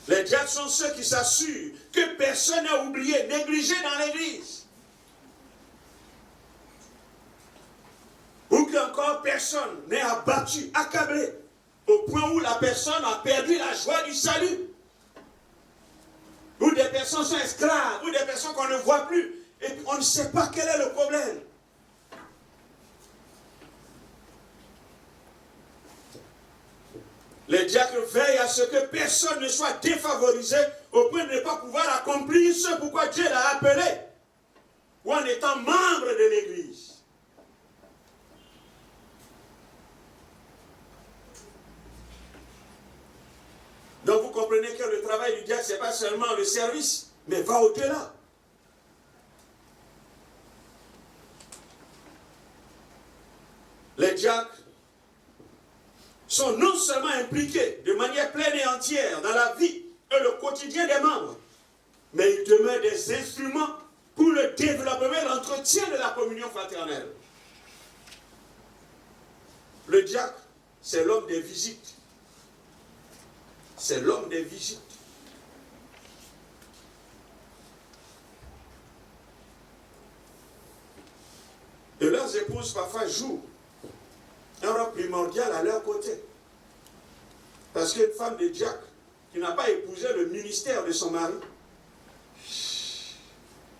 Les diacres sont ceux qui s'assurent que personne n'est oublié, négligé dans l'église. Ou qu'encore personne n'est abattu, accablé, au point où la personne a perdu la joie du salut. Ou des personnes sont esclaves, ou des personnes qu'on ne voit plus, et on ne sait pas quel est le problème. Les diacres veillent à ce que personne ne soit défavorisé au point de ne pas pouvoir accomplir ce pourquoi Dieu l'a appelé, ou en étant membre de l'église. Donc vous comprenez que le travail du diacre, ce n'est pas seulement le service, mais va au-delà. Les diacres sont non seulement impliqués de manière pleine et entière dans la vie et le quotidien des membres, mais ils demeurent des instruments pour le développement et l'entretien de la communion fraternelle. Le diacre, c'est l'homme des visites. C'est l'homme des visites. Et leurs épouses parfois jouent un rôle primordial à leur côté. Parce qu'une femme de diacre qui n'a pas épousé le ministère de son mari,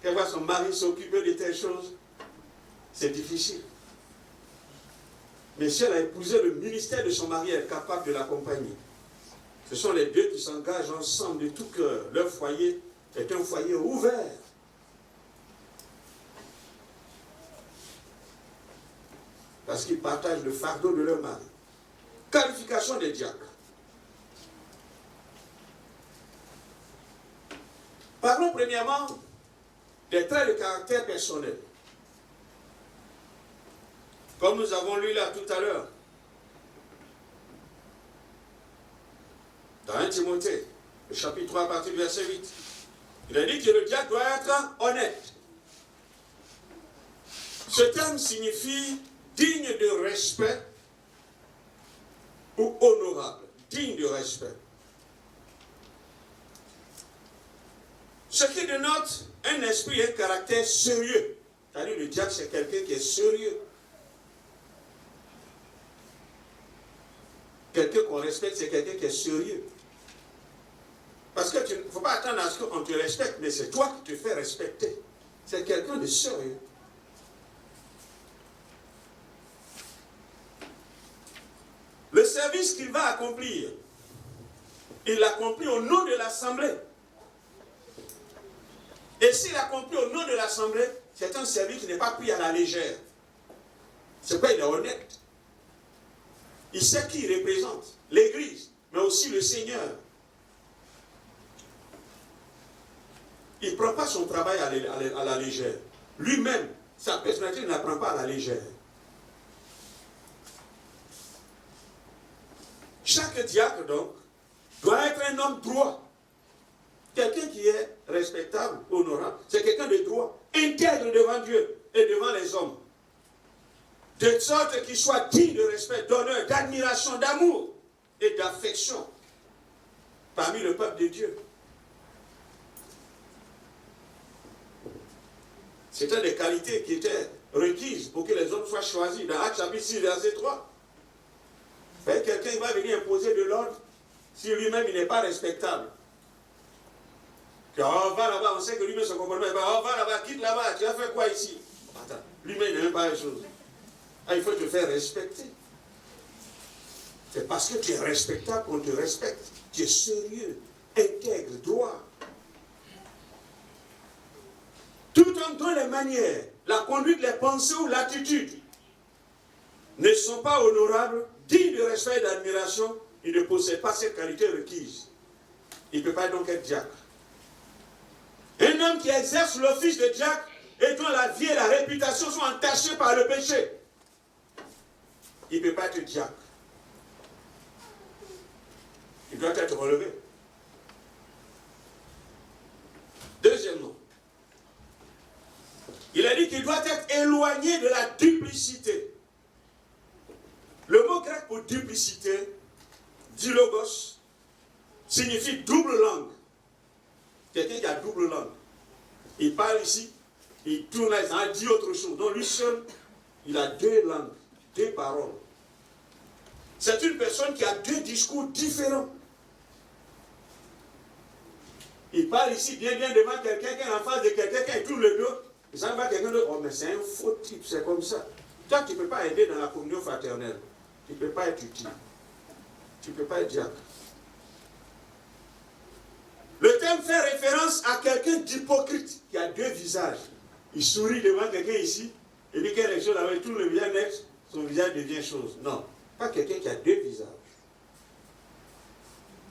qu'elle voit son mari s'occuper de telles choses, c'est difficile. Mais si elle a épousé le ministère de son mari, elle est capable de l'accompagner. Ce sont les deux qui s'engagent ensemble de tout cœur. Leur foyer est un foyer ouvert. Parce qu'ils partagent le fardeau de leur mari. Qualification des diacres. Parlons premièrement des traits de caractère personnel. Comme nous avons lu là tout à l'heure, dans 1 Timothée, le chapitre 3, à partir du verset 8, il a dit que le diacre doit être honnête. Ce terme signifie digne de respect ou honorable, digne de respect. Ce qui dénote un esprit et un caractère sérieux. C'est-à-dire le diacre, c'est quelqu'un qui est sérieux. Quelqu'un qu'on respecte, c'est quelqu'un qui est sérieux. Parce que il ne faut pas attendre à ce qu'on te respecte, mais c'est toi qui te fais respecter. C'est quelqu'un de sérieux. Le service qu'il va accomplir, il l'accomplit au nom de l'Assemblée. Et s'il accomplit au nom de l'Assemblée, c'est un service qui n'est pas pris à la légère. C'est quoi, il est honnête. Il sait qui il représente, l'Église, mais aussi le Seigneur. Il ne prend pas son travail à la légère. Lui-même, sa personnalité ne la prend pas à la légère. Chaque diacre, donc, doit être un homme droit. Quelqu'un qui est respectable, honorable, c'est quelqu'un de droit, intègre devant Dieu et devant les hommes. De sorte qu'il soit digne de respect, d'honneur, d'admiration, d'amour et d'affection parmi le peuple de Dieu. C'était des qualités qui étaient requises pour que les hommes soient choisis. Dans Actes chapitre 6, verset 3. Quelqu'un va venir imposer de l'ordre si lui-même il n'est pas respectable. On va là-bas, on sait que lui-même se comporte bien. On va là-bas, quitte là-bas, tu as fait quoi ici? Attends, lui-même il n'est même pas la chose. Ah, il faut te faire respecter. C'est parce que tu es respectable qu'on te respecte. Tu es sérieux, intègre, droit. Tout en dont les manières, la conduite, les pensées ou l'attitude ne sont pas honorables, dignes de respect et d'admiration, il ne possède pas ces qualités requises. Il ne peut pas donc être diacre. Un homme qui exerce l'office de diacre et dont la vie et la réputation sont entachées par le péché, il ne peut pas être diacre. Il doit être relevé. Deuxièmement, il a dit qu'il doit être éloigné de la duplicité. Le mot grec pour duplicité, dilogos, signifie double langue. Quelqu'un qui a double langue. Il parle ici, il tourne là, il dit autre chose. Donc lui seul, il a deux langues, deux paroles. C'est une personne qui a deux discours différents. Il parle ici bien devant quelqu'un qui est en face de quelqu'un qui tourne le dos. Il s'en va quelqu'un de oh mais c'est un faux type, c'est comme ça. Toi tu ne peux pas aider dans la communion fraternelle. Tu ne peux pas être utile. Tu ne peux pas être diacre. Le terme fait référence à quelqu'un d'hypocrite qui a deux visages. Il sourit devant quelqu'un ici, et puis quelque chose là-bas, il tourne le visage next, son visage devient chose. Non, pas quelqu'un qui a deux visages.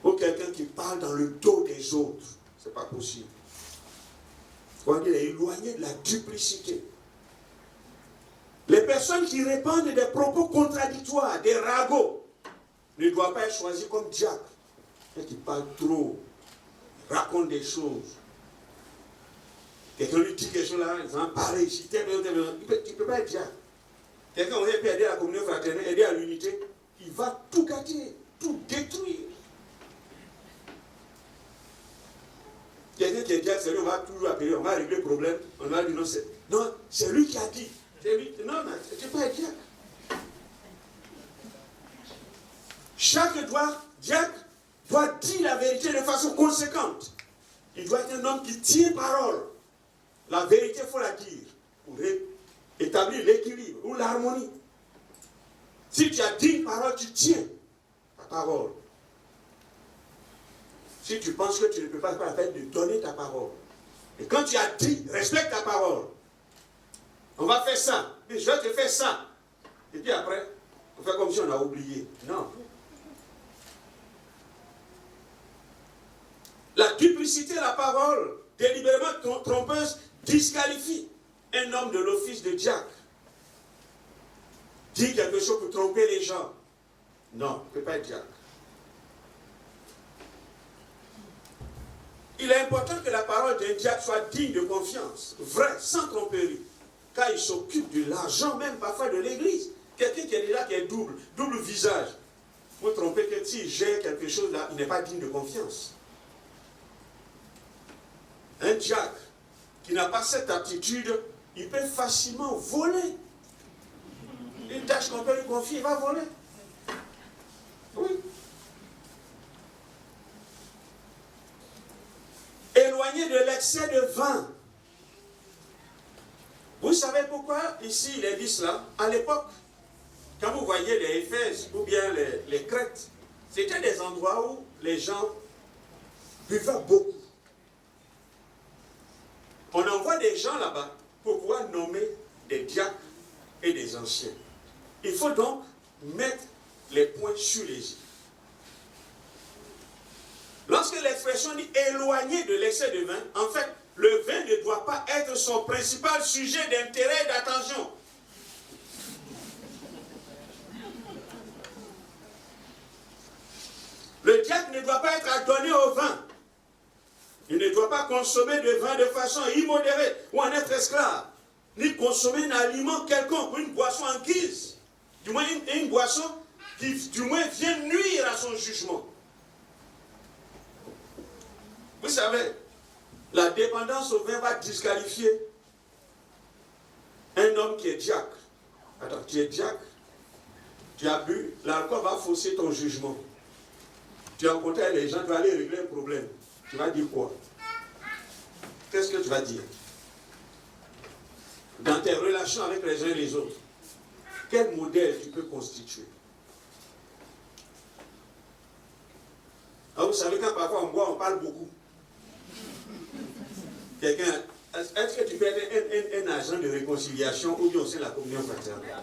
Ou quelqu'un qui parle dans le dos des autres. C'est pas possible. On est éloigné de la duplicité. Les personnes qui répandent des propos contradictoires, des ragots, ne doivent pas être choisies comme diacres. Ceux qui parlent trop, racontent des choses. Quelqu'un lui dit quelque chose là, ils en parlent ici, tu ne peux pas être diacre. Quelqu'un qui peut aider à la communion fraternelle, aider à l'unité, il va tout gâter, tout détruire. Quelqu'un qui est diacre, c'est lui, on va toujours appeler, on va régler le problème, on va dire non, c'est lui qui a dit. Lui, non, tu ne peux pas être diacre. Chaque diacre doit dire la vérité de façon conséquente. Il doit être un homme qui tient parole. La vérité, il faut la dire pour établir l'équilibre ou l'harmonie. Si tu as dit une parole, tu tiens ta parole. Si tu penses que tu ne peux pas faire la peine de donner ta parole. Et quand tu as dit, respecte ta parole. On va faire ça. Puis je vais te faire ça. Et puis après, on fait comme si on a oublié. Non. La duplicité de la parole, délibérément trompeuse, disqualifie un homme de l'office de diacre. Dit quelque chose pour tromper les gens. Non, il ne peut pas être diacre. Il est important que la parole d'un diacre soit digne de confiance, vraie, sans tromperie. Car il s'occupe de l'argent, même parfois de l'église. Quelqu'un qui est déjà qui est double visage. Vous trompez que s'il gère quelque chose là, il n'est pas digne de confiance. Un diacre qui n'a pas cette aptitude, il peut facilement voler. Une tâche qu'on peut lui confier, il va voler. Oui. Éloigné de l'excès de vin. Vous savez pourquoi ici il est dit cela? À l'époque, quand vous voyez les Éphèses ou bien les Crêtes, c'était des endroits où les gens buvaient beaucoup. On envoie des gens là-bas pour pouvoir nommer des diacres et des anciens. Il faut donc mettre les points sur les i. Lorsque l'expression dit éloigné de l'excès de vin, en fait, le vin ne doit pas être son principal sujet d'intérêt et d'attention. Le diacre ne doit pas être adonné au vin. Il ne doit pas consommer de vin de façon immodérée ou en être esclave, ni consommer un aliment quelconque ou une boisson en guise. Du moins une boisson qui du moins vient nuire à son jugement. Vous savez, la dépendance au vin va disqualifier un homme qui est diacre. Attends, tu es diacre, tu as bu, l'alcool va fausser ton jugement. Tu as rencontré les gens, tu vas aller régler un problème. Tu vas dire quoi? Qu'est-ce que tu vas dire? Dans tes relations avec les uns et les autres, quel modèle tu peux constituer? Alors vous savez, quand parfois on boit, on parle beaucoup. Quelqu'un, est-ce que tu peux être un agent de réconciliation ou bien aussi la communion fraternelle?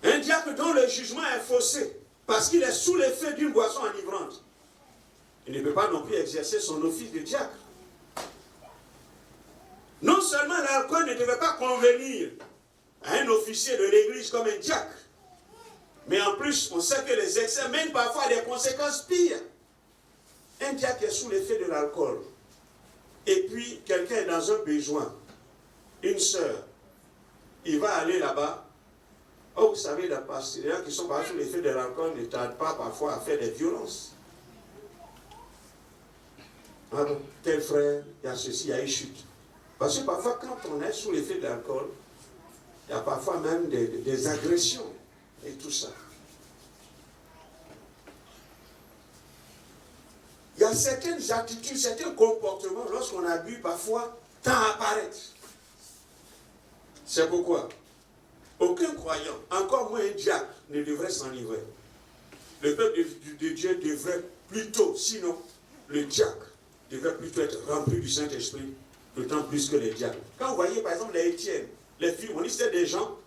Un diacre dont le jugement est faussé parce qu'il est sous l'effet d'une boisson enivrante, il ne peut pas non plus exercer son office de diacre. Non seulement l'alcool ne devait pas convenir à un officier de l'église comme un diacre, mais en plus, on sait que les excès mènent parfois à des conséquences pires. Un diacre est sous l'effet de l'alcool, et puis quelqu'un est dans un besoin, une sœur, il va aller là-bas, Oh, vous savez, les gens qui sont pas sous l'effet de l'alcool ne tardent pas parfois à faire des violences. Ah bon, tel frère, il y a ceci, il y a une chute. Parce que parfois, quand on est sous l'effet de l'alcool, il y a parfois même des agressions et tout ça. Il y a certaines attitudes, certains comportements, lorsqu'on a bu, parfois, tend à apparaître. C'est pourquoi aucun croyant, encore moins un diacre, ne devrait s'enivrer. Le peuple de Dieu devrait plutôt, sinon, le diacre devrait plutôt être rempli du Saint-Esprit, d'autant plus que les diacres. Quand vous voyez, par exemple, les Étienne, les filles, on dit c'est des gens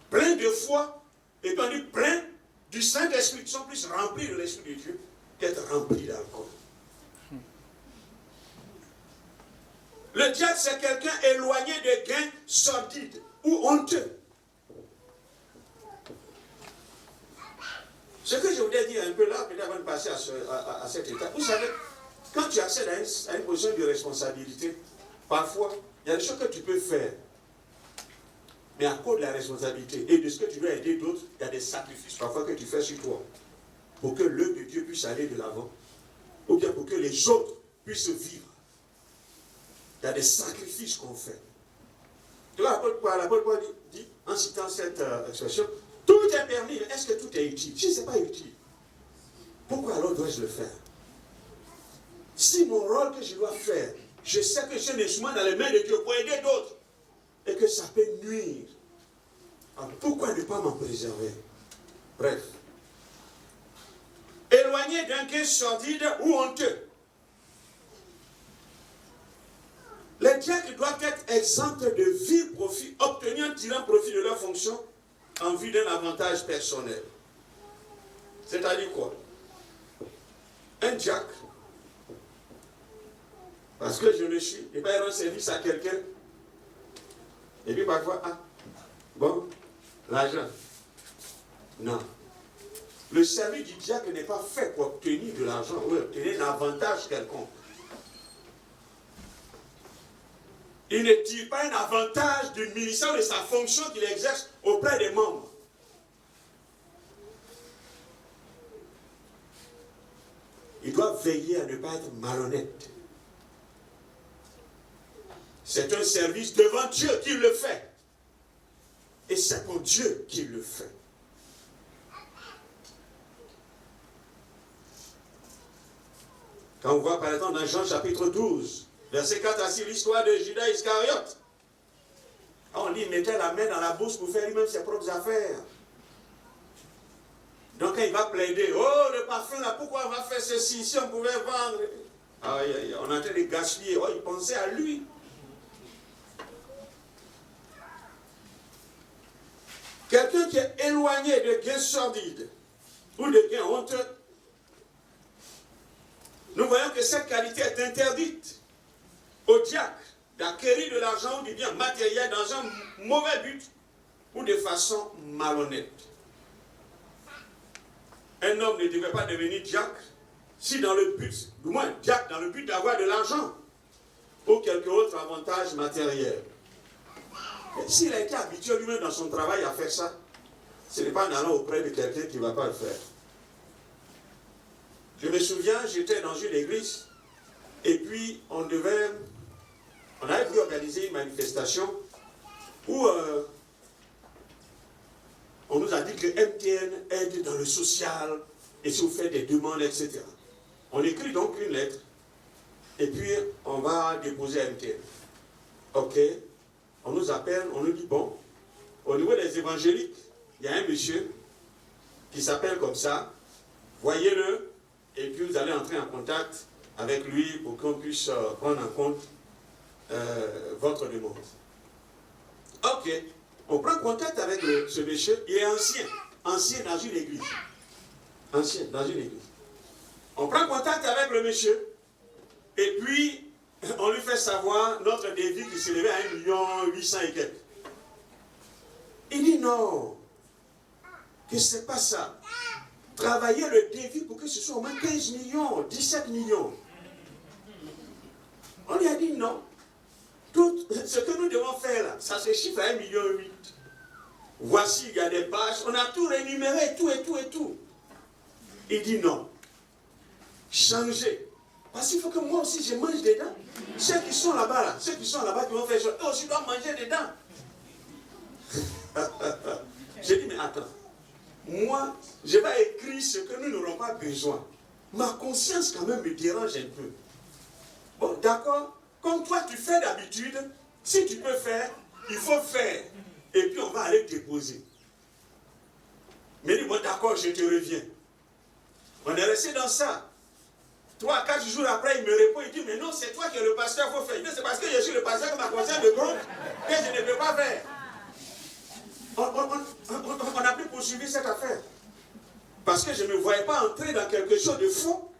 pleins de foi, et puis on dit pleins du Saint-Esprit, qui sont plus remplis de l'Esprit de Dieu qu'être remplis d'alcool. Le diacre, c'est quelqu'un éloigné des gains sordides ou honteux. Ce que je voulais dire un peu là, peut-être avant de passer à cette étape. Vous savez, quand tu accèdes à une position de responsabilité, parfois, il y a des choses que tu peux faire. Mais à cause de la responsabilité et de ce que tu dois aider d'autres, il y a des sacrifices parfois que tu fais sur toi. Pour que l'œuvre de Dieu puisse aller de l'avant. Ou bien pour que les autres puissent vivre. Il y a des sacrifices qu'on fait. Tu vois, l'apôtre Paul dit, en citant cette expression, tout est permis, mais est-ce que tout est utile? Si ce n'est pas utile, pourquoi alors dois-je le faire? Si mon rôle que je dois faire, je sais que je suis un instrument dans les mains de Dieu pour aider d'autres, et que ça peut nuire, alors pourquoi ne pas m'en préserver? Bref. Éloigné d'un gain sordide ou honteux. Les diacres doivent être exempts de vil profit, obtenus en tirant profit de leur fonction en vue d'un avantage personnel. C'est-à-dire quoi? Un diacre, parce que je le suis, il va rendre service à quelqu'un, et puis parfois, bon, l'argent. Non. Le service du diacre n'est pas fait pour obtenir de l'argent ou obtenir un avantage quelconque. Il ne tire pas un avantage du ministère ou de sa fonction qu'il exerce auprès des membres. Il doit veiller à ne pas être malhonnête. C'est un service devant Dieu qu'il le fait. Et c'est pour Dieu qu'il le fait. Quand on voit par exemple dans Jean chapitre 12, verset 4 à 6, l'histoire de Judas Iscariote. On dit, il mettait la main dans la bourse pour faire lui-même ses propres affaires. Donc quand il va plaider, oh le parfum là, pourquoi on va faire ceci si on pouvait vendre? Aïe, aïe, on est en train de gaspiller. Oh, il pensait à lui. Quelqu'un qui est éloigné de gains sordides ou de gains honteux, nous voyons que cette qualité est interdite au diacre d'acquérir de l'argent ou du bien matériel dans un mauvais but ou de façon malhonnête. Un homme ne devait pas devenir diacre si dans le but, du moins diacre dans le but d'avoir de l'argent ou quelque autre avantage matériel. Et s'il a été habitué lui-même dans son travail à faire ça, ce n'est pas en allant auprès de quelqu'un qui ne va pas le faire. Je me souviens, j'étais dans une église et puis on avait voulu organiser une manifestation où on nous a dit que MTN aide dans le social et si vous faites des demandes, etc. On écrit donc une lettre et puis on va déposer à MTN. Ok, on nous appelle, on nous dit bon, au niveau des évangéliques, il y a un monsieur qui s'appelle comme ça, voyez-le, et puis vous allez entrer en contact avec lui pour qu'on puisse prendre en compte votre demande. Ok, on prend contact avec ce monsieur, il est ancien dans une église. Ancien dans une église. On prend contact avec le monsieur, et puis on lui fait savoir notre débit qui s'élevait à 1 800 000 et quelques. Il dit non, que ce n'est pas ça. Travailler le défi pour que ce soit au moins 15 millions, 17 millions. On lui a dit non. Tout ce que nous devons faire là, ça se chiffre à 1,8 million. Voici, il y a des pages, on a tout rénuméré, tout et tout et tout. Il dit non. Changez. Parce qu'il faut que moi aussi je mange dedans. Ceux qui sont là-bas, là, ceux qui sont là-bas qui vont faire chose, eux aussi doivent manger dedans. J'ai dit, mais attends. Moi, je vais écrire ce que nous n'aurons pas besoin. Ma conscience quand même me dérange un peu. Bon, d'accord. Comme toi tu fais d'habitude, si tu peux faire, il faut faire. Et puis on va aller déposer. Mais dit, bon d'accord, je te reviens. On est resté dans ça. 3 à 4 jours après, il me répond, il dit, mais non, c'est toi qui es le pasteur, il faut faire. C'est parce que je suis le pasteur que ma conscience me gronde que je ne peux pas faire. On n'a plus poursuivi cette affaire. Parce que je ne me voyais pas entrer dans quelque chose de faux.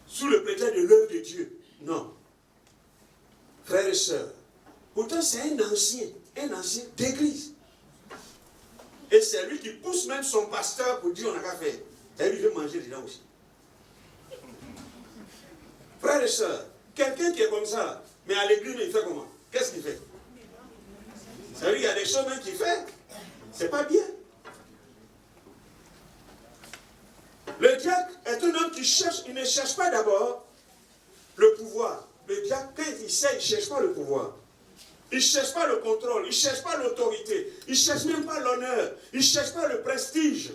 Sous le prétexte de l'œuvre de Dieu. Non. Frères et sœurs, pourtant c'est un ancien d'église. Et c'est lui qui pousse même son pasteur pour dire on n'a qu'à faire. Et lui veut manger dedans aussi. Frères et sœurs, quelqu'un qui est comme ça, mais à l'église, il fait comment? Qu'est-ce qu'il fait? Ça veut dire qu'il y a des choses même qu'il fait. C'est pas bien. Le diacre est un homme qui cherche, il ne cherche pas d'abord le pouvoir. Le diacre, quand il sait, il ne cherche pas le pouvoir. Il ne cherche pas le contrôle, il ne cherche pas l'autorité, il ne cherche même pas l'honneur, il ne cherche pas le prestige,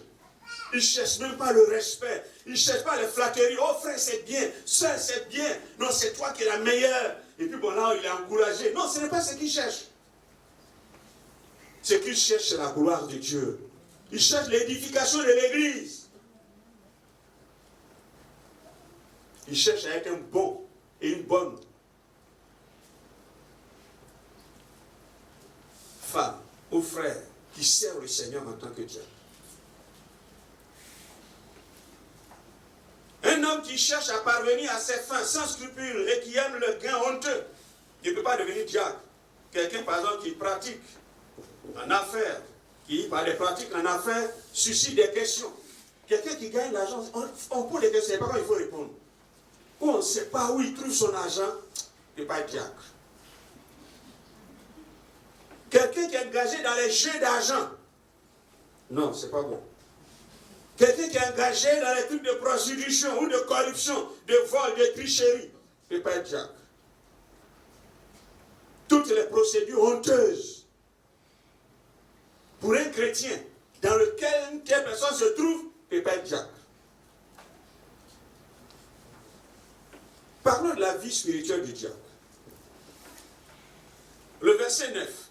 il ne cherche même pas le respect, il ne cherche pas les flatteries. Oh frère, c'est bien, sœur, c'est bien, non, c'est toi qui es la meilleure. Et puis bon, là, il est encouragé. Non, ce n'est pas ce qu'il cherche. Ce qu'il cherche, c'est la gloire de Dieu. Il cherche l'édification de l'église. Il cherche à être un bon et une bonne femme ou frère qui sert le Seigneur en tant que Dieu. Un homme qui cherche à parvenir à ses fins sans scrupules et qui aime le gain honteux, il ne peut pas devenir diacre. Quelqu'un, par exemple, qui pratique en affaires, qui, par des pratiques en affaires, suscite des questions. Quelqu'un qui gagne l'argent, on pose des questions, il ne sait pas quand il faut répondre. Ou on ne sait pas où il trouve son argent, il ne peut pas être diacre. Quelqu'un qui est engagé dans les jeux d'argent, non, c'est pas bon. Quelqu'un qui est engagé dans les trucs de prostitution ou de corruption, de vol, de tricherie, il ne peut pas être diacre. Toutes les procédures honteuses pour un chrétien dans lequel une telle personne se trouve, il ne peut pas être diacre. Parlons de la vie spirituelle du diacre. Le verset 9.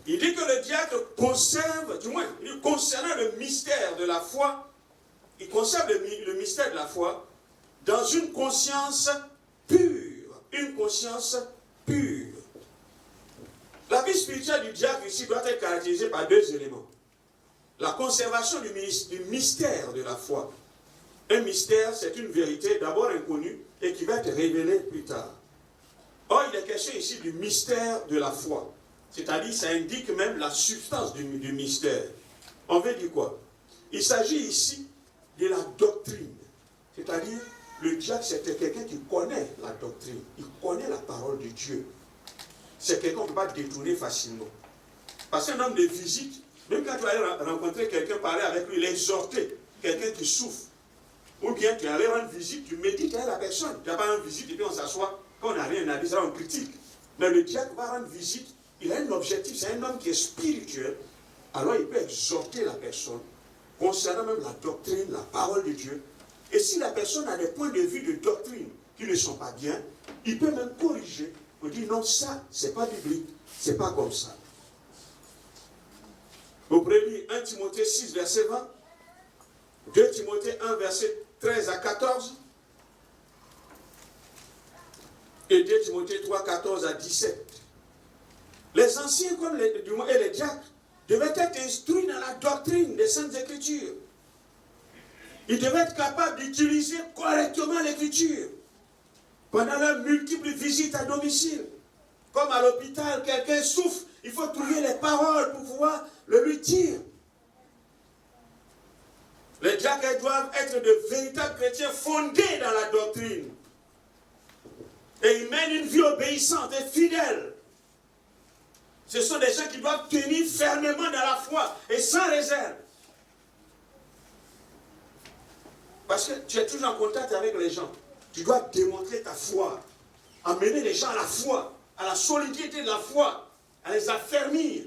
Il dit que le diacre conserve, du moins, concernant le mystère de la foi, il conserve le mystère de la foi dans une conscience pure. Une conscience pure. La vie spirituelle du diacre ici doit être caractérisée par 2 éléments. La conservation du mystère de la foi. Un mystère, c'est une vérité d'abord inconnue et qui va être révélée plus tard. Or, il est question ici du mystère de la foi. C'est-à-dire, ça indique même la substance du mystère. On veut dire quoi? Il s'agit ici de la doctrine. C'est-à-dire, le diacre, c'est quelqu'un qui connaît la doctrine. Il connaît la parole de Dieu. C'est quelqu'un qu'on ne peut pas détourner facilement. Parce qu'un homme de visite, même quand tu vas rencontrer quelqu'un, parler avec lui, l'exhorter, quelqu'un qui souffre, ou bien tu allais rendre visite, tu médites à la personne. Tu n'as pas rendre visite et puis on s'assoit, quand on n'a rien à dire, ça on critique. Mais le diacre va rendre visite, il a un objectif, c'est un homme qui est spirituel, alors il peut exhorter la personne, concernant même la doctrine, la parole de Dieu. Et si la personne a des points de vue de doctrine qui ne sont pas bien, il peut même corriger, pour dire non, ça, c'est pas biblique, c'est pas comme ça. Vous pouvez lire 1 Timothée 6, verset 20, 2 Timothée 1, verset 13 à 14, et 2 Timothée 3, 14 à 17. Les anciens, comme les diacres, devaient être instruits dans la doctrine des Saintes Écritures. Ils devaient être capables d'utiliser correctement l'Écriture pendant leurs multiples visites à domicile. Comme à l'hôpital, quelqu'un souffre, il faut trouver les paroles pour pouvoir le lui dire. Les diacres doivent être de véritables chrétiens fondés dans la doctrine. Et ils mènent une vie obéissante et fidèle. Ce sont des gens qui doivent tenir fermement dans la foi et sans réserve. Parce que tu es toujours en contact avec les gens. Tu dois démontrer ta foi. Amener les gens à la foi, à la solidité de la foi, à les affermir.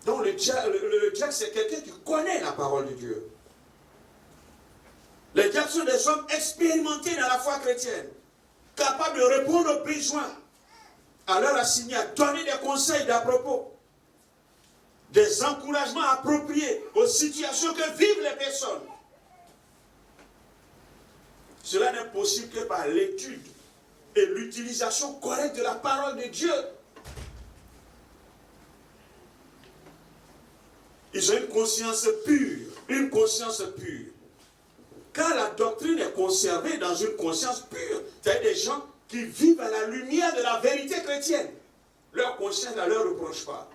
Donc le diable, c'est quelqu'un qui connaît la parole de Dieu. Les diables sont des hommes expérimentés dans la foi chrétienne, capables de répondre aux besoins, à leur assigner, à donner des conseils d'à propos, des encouragements appropriés aux situations que vivent les personnes. Cela n'est possible que par l'étude et l'utilisation correcte de la parole de Dieu. Ils ont une conscience pure, une conscience pure. Car la doctrine est conservée dans une conscience pure. C'est-à-dire des gens qui vivent à la lumière de la vérité chrétienne. Leur conscience ne leur reproche pas.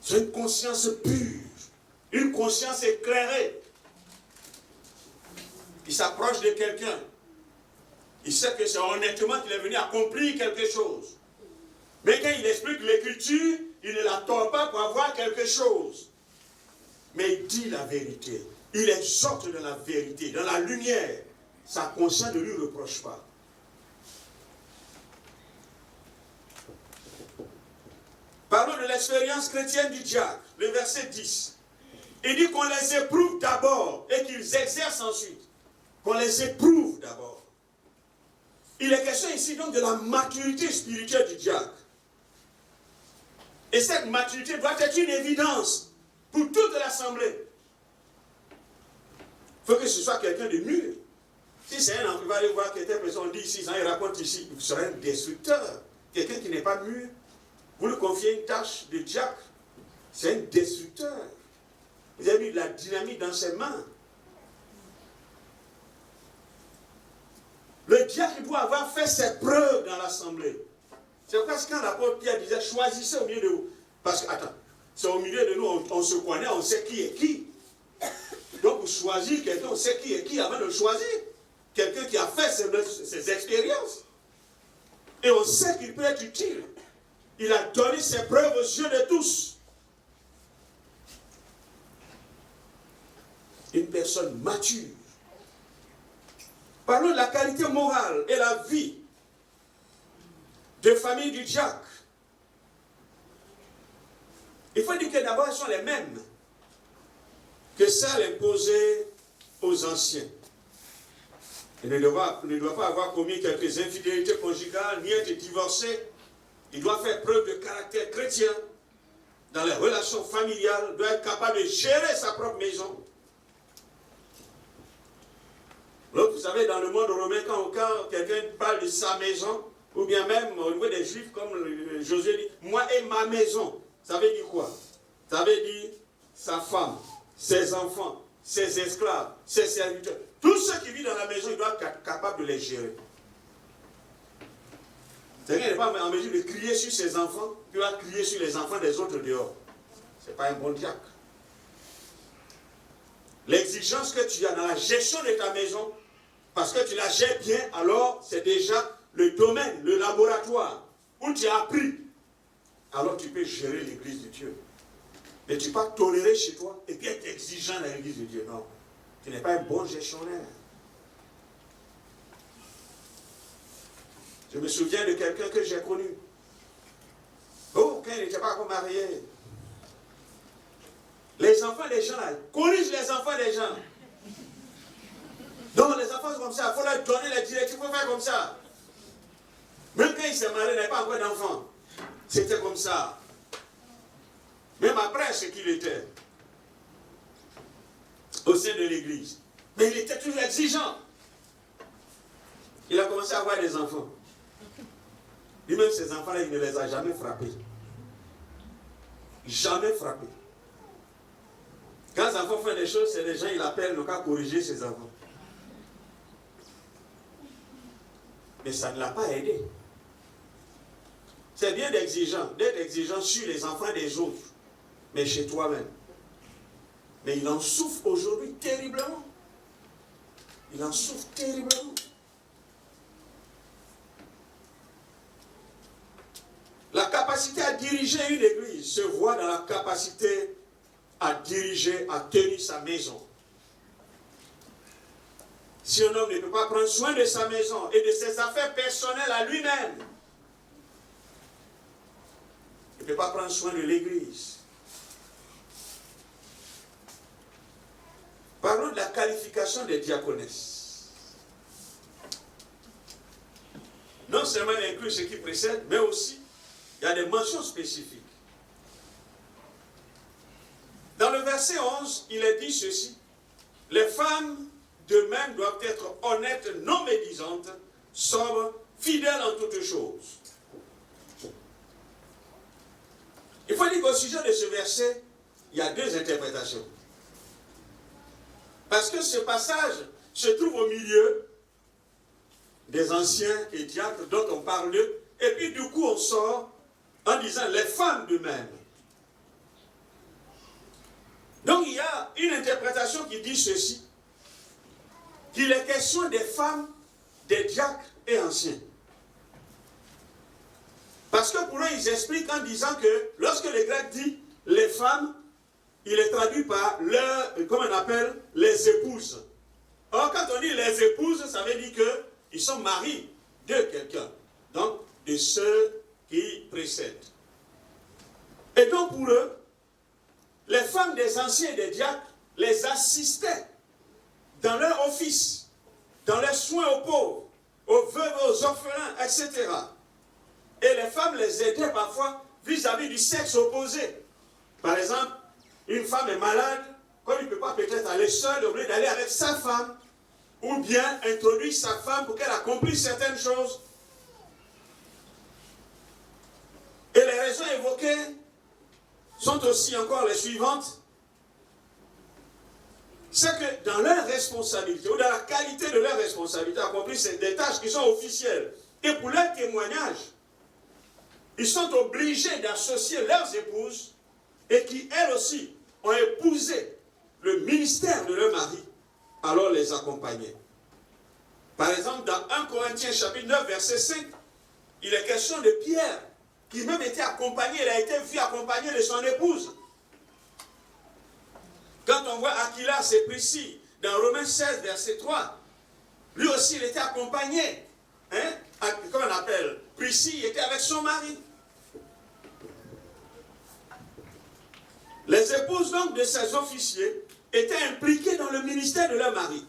C'est une conscience pure, une conscience éclairée. Il s'approche de quelqu'un. Il sait que c'est honnêtement qu'il est venu accomplir quelque chose. Mais quand il explique l'écriture, il ne la tord pas pour avoir quelque chose. Mais il dit la vérité. Il exhorte de la vérité, dans la lumière. Sa conscience ne lui reproche pas. Parlons de l'expérience chrétienne du diacre, le verset 10. Il dit qu'on les éprouve d'abord et qu'ils exercent ensuite. Qu'on les éprouve d'abord. Il est question ici donc de la maturité spirituelle du diacre. Et cette maturité doit être une évidence pour toute l'assemblée. Il faut que ce soit quelqu'un de mûr. Si c'est un enfant, il va aller voir quelqu'un, on dit ici, il raconte ici, il sera un destructeur. Quelqu'un qui n'est pas mûr, vous lui confiez une tâche de diacre, c'est un destructeur. Vous avez mis de la dynamite dans ses mains. Le diacre doit avoir fait ses preuves dans l'assemblée. C'est pourquoi quand l'apôtre Pierre disait, choisissez au milieu de vous. Parce que, attends, c'est au milieu de nous, on se connaît, on sait qui est qui. Donc, pour choisir quelqu'un, on sait qui est qui avant de le choisir. Quelqu'un qui a fait ses expériences. Et on sait qu'il peut être utile. Il a donné ses preuves aux yeux de tous. Une personne mature. Parlons de la qualité morale et la vie de famille du diacre. Il faut dire que d'abord, elles sont les mêmes que celles imposées aux anciens. Il ne doit pas avoir commis quelques infidélités conjugales, ni être divorcé. Il doit faire preuve de caractère chrétien dans les relations familiales, doit être capable de gérer sa propre maison. Donc, vous savez, dans le monde romain, quand quelqu'un parle de sa maison, ou bien même au niveau des Juifs, comme Josué dit, moi et ma maison, ça veut dire quoi? Ça veut dire sa femme, ses enfants, ses esclaves, ses serviteurs. Tous ceux qui vivent dans la maison, ils doivent être capables de les gérer. C'est-à-dire qu'il n'est pas en mesure de crier sur ses enfants, puis va crier sur les enfants des autres dehors. Ce n'est pas un bon diacre. L'exigence que tu as dans la gestion de ta maison, parce que tu la gères bien, alors c'est déjà le domaine, le laboratoire, où tu as appris. Alors tu peux gérer l'église de Dieu. Mais tu ne peux pas tolérer chez toi et puis être exigeant dans l'église de Dieu. Non. Tu n'es pas un bon gestionnaire. Je me souviens de quelqu'un que j'ai connu. Oh, quand il n'était pas encore marié. Les enfants des gens, là, corrigent les enfants des gens. Donc les enfants sont comme ça, il faut leur donner les directives, il faut faire comme ça. Même quand il s'est marié, il n'avait pas encore d'enfant. C'était comme ça. Même après ce qu'il était. Au sein de l'église. Mais il était toujours exigeant. Il a commencé à avoir des enfants. Lui-même, ces enfants-là, il ne les a jamais frappés. Jamais frappés. Quand les enfants font des choses, c'est les gens, ils appellent le cas corriger ses enfants. Mais ça ne l'a pas aidé. C'est bien d'être exigeant sur les enfants des autres, mais chez toi-même. Mais il en souffre aujourd'hui terriblement. Il en souffre terriblement. La capacité dirigé une église se voit dans la capacité à diriger, à tenir sa maison. Si un homme ne peut pas prendre soin de sa maison et de ses affaires personnelles à lui-même, il ne peut pas prendre soin de l'église. Parlons de la qualification des diaconesses. Non seulement elle inclut ce qui précède, mais aussi il y a des mentions spécifiques. Dans le verset 11, il est dit ceci. Les femmes de même doivent être honnêtes, non médisantes, sobres, fidèles en toutes choses. Il faut dire qu'au sujet de ce verset, il y a deux interprétations. Parce que ce passage se trouve au milieu des anciens et diacres dont on parle d'eux, et puis du coup on sort en disant les femmes d'eux-mêmes. Donc il y a une interprétation qui dit ceci, qu'il est question des femmes, des diacres et anciens. Parce que pour eux, ils expliquent en disant que lorsque le grec dit les femmes, il est traduit par leur, comment on appelle, les épouses. Or, quand on dit les épouses, ça veut dire qu'ils sont maris de quelqu'un. Donc, de ceux qui précèdent. Et donc, pour eux, les femmes des anciens et des diacres les assistaient dans leur office, dans les soins aux pauvres, aux veuves, aux orphelins, etc. Et les femmes les aidaient parfois vis-à-vis du sexe opposé. Par exemple, une femme est malade, comme il ne peut pas peut-être aller seul, il est obligé d'aller avec sa femme, ou bien introduire sa femme pour qu'elle accomplisse certaines choses. Et les raisons évoquées sont aussi encore les suivantes. C'est que dans leur responsabilité, ou dans la qualité de leur responsabilité, accomplissent des tâches qui sont officielles. Et pour leur témoignage, ils sont obligés d'associer leurs épouses et qui, elles aussi, ont épousé le ministère de leur mari, alors les accompagner. Par exemple, dans 1 Corinthiens chapitre 9, verset 5, il est question de Pierre, qui même était accompagné, il a été vu accompagné de son épouse. Quand on voit Aquilas et Priscille, dans Romains 16, verset 3, lui aussi il était accompagné. Comment on appelle? Priscille était avec son mari. Les épouses donc de ces officiers étaient impliquées dans le ministère de leur mari.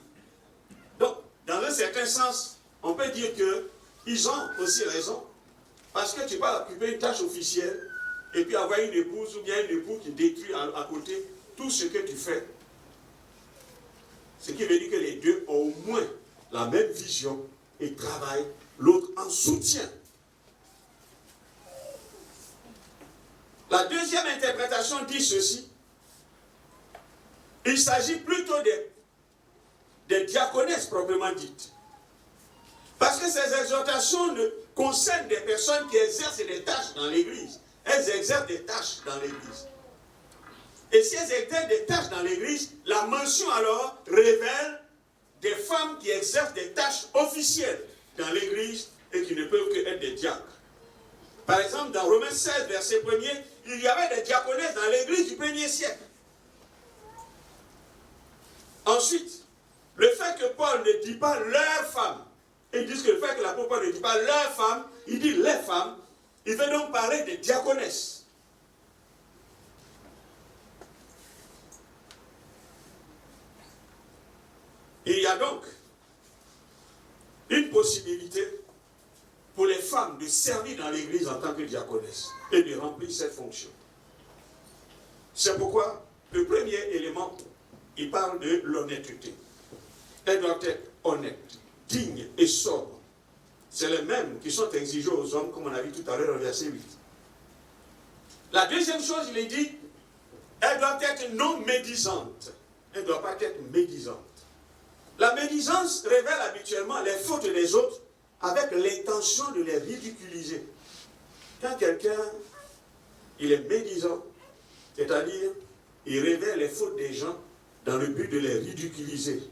Donc, dans un certain sens, on peut dire qu'ils ont aussi raison, parce que tu vas occuper une tâche officielle et puis avoir une épouse ou bien une épouse qui détruit à côté tout ce que tu fais. Ce qui veut dire que les deux ont au moins la même vision et travaillent l'autre en soutien. La deuxième interprétation dit ceci. Il s'agit plutôt des diaconesses proprement dites. Parce que ces exhortations concernent des personnes qui exercent des tâches dans l'Église. Elles exercent des tâches dans l'Église. Et si elles exercent des tâches dans l'Église, la mention alors révèle des femmes qui exercent des tâches officielles dans l'Église et qui ne peuvent que être des diacres. Par exemple, dans Romains 16, verset 1er, il y avait des diaconesses dans l'Église du 1er siècle. Ensuite, le fait que Paul ne dit pas leurs femmes, ils disent que le fait que l'apôtre Paul ne dit pas leurs femmes, il dit les femmes, il veut donc parler des diaconesses. Il y a donc une possibilité pour les femmes de servir dans l'Église en tant que diaconesses et de remplir cette fonction. C'est pourquoi le premier élément, il parle de l'honnêteté. Elles doivent être honnêtes, dignes et sobres. C'est les mêmes qui sont exigés aux hommes, comme on a vu tout à l'heure dans le verset 8. La deuxième chose, il est dit, elles doivent être non médisantes. Elles ne doivent pas être médisantes. La médisance révèle habituellement les fautes des autres avec l'intention de les ridiculiser. Quand quelqu'un, il est médisant, c'est-à-dire, il révèle les fautes des gens dans le but de les ridiculiser,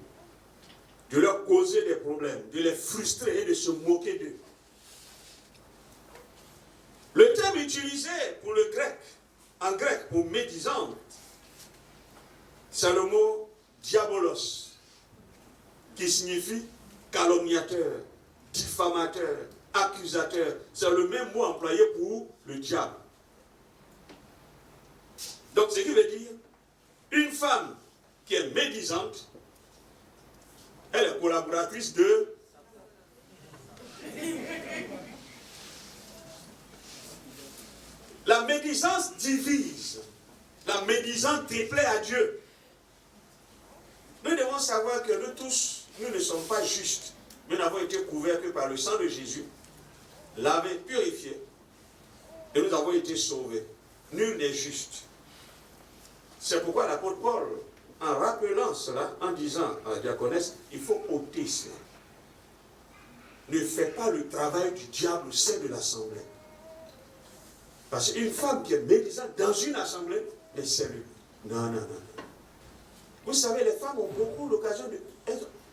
de leur causer des problèmes, de les frustrer et de se moquer d'eux. Le terme terme utilisé pour le grec, en grec, pour médisante, c'est le mot diabolos, qui signifie calomniateur, diffamateur, accusateur. C'est le même mot employé pour le diable. Donc, ce qui veut dire, une femme qui est médisante, elle est collaboratrice de... La médisance divise. La médisance déplaît à Dieu. Nous devons savoir que nous tous, nous ne sommes pas justes. Nous n'avons été couverts que par le sang de Jésus, lavé, purifié, et nous avons été sauvés. Nul n'est juste. C'est pourquoi l'apôtre Paul, en rappelant cela, en disant à la diaconesse, il faut ôter cela. Ne fais pas le travail du diable au sein de l'assemblée. Parce qu'une femme qui est médisante dans une assemblée, est sérieux. Non. Vous savez, les femmes ont beaucoup l'occasion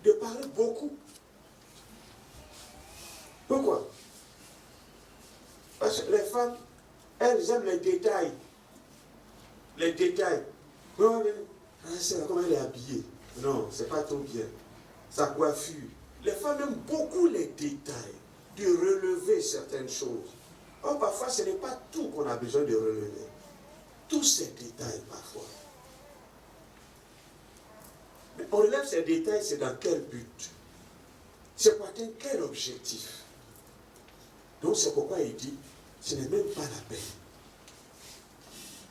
de parler beaucoup. Pourquoi? Parce que les femmes, elles aiment les détails. Les détails. Comment elle est habillée? Non, c'est pas trop bien. Sa coiffure. Les femmes aiment beaucoup les détails, de relever certaines choses. Or, parfois, ce n'est pas tout qu'on a besoin de relever. Tous ces détails, parfois. Mais on relève ces détails, c'est dans quel but? C'est pour atteindre quel objectif? Donc, c'est pourquoi il dit, ce n'est même pas la peine.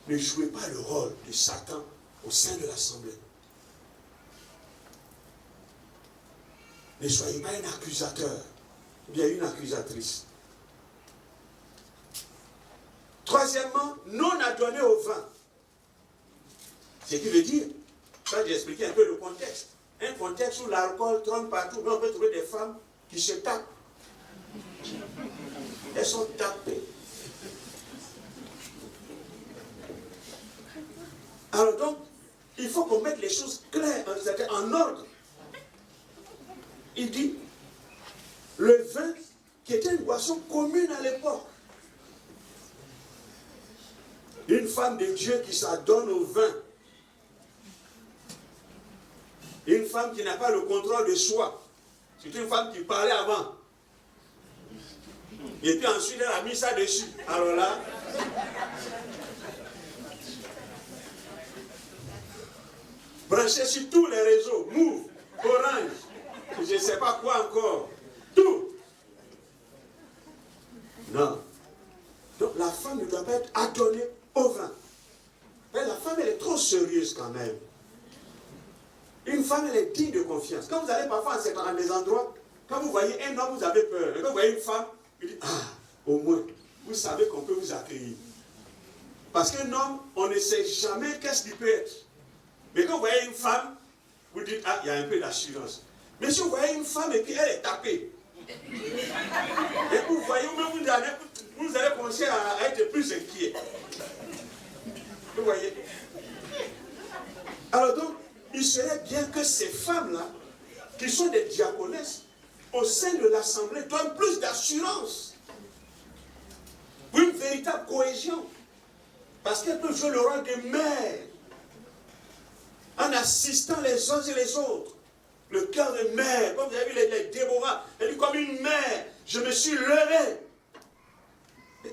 Ne jouez pas le rôle de Satan au sein de l'assemblée. Ne soyez pas un accusateur, ou bien une accusatrice. Troisièmement, non adonné au vin. Ce qui veut dire, ça j'ai expliqué un peu le contexte. Un contexte où l'alcool trône partout, mais on peut trouver des femmes qui se tapent. Elles sont tapées. Alors donc, il faut qu'on mette les choses claires, en ordre. Il dit, le vin, qui était une boisson commune à l'époque. Une femme de Dieu qui s'adonne au vin. Une femme qui n'a pas le contrôle de soi. C'est une femme qui parlait avant. Et puis ensuite, elle a mis ça dessus. Alors là, branché sur tous les réseaux, Move, Orange, je ne sais pas quoi encore, tout. Non. Donc la femme ne doit pas être adonnée au vin. Mais la femme, elle est trop sérieuse quand même. Une femme, elle est digne de confiance. Quand vous allez parfois dans des endroits, quand vous voyez un homme, vous avez peur. Mais quand vous voyez une femme, vous dites, ah, au moins, vous savez qu'on peut vous accueillir. Parce qu'un homme, on ne sait jamais qu'est-ce qu'il peut être. Mais quand vous voyez une femme, vous dites, ah, il y a un peu d'assurance. Mais si vous voyez une femme et puis elle est tapée, et vous voyez, vous allez commencer à être plus inquiet. Vous voyez? Alors donc, il serait bien que ces femmes-là, qui sont des diaconesses, au sein de l'assemblée, donnent plus d'assurance. Pour une véritable cohésion. Parce qu'elles peuvent jouer le rôle de mères. En assistant les uns et les autres. Le cœur de mère, comme vous avez vu les Déborah, elle dit comme une mère, je me suis levé.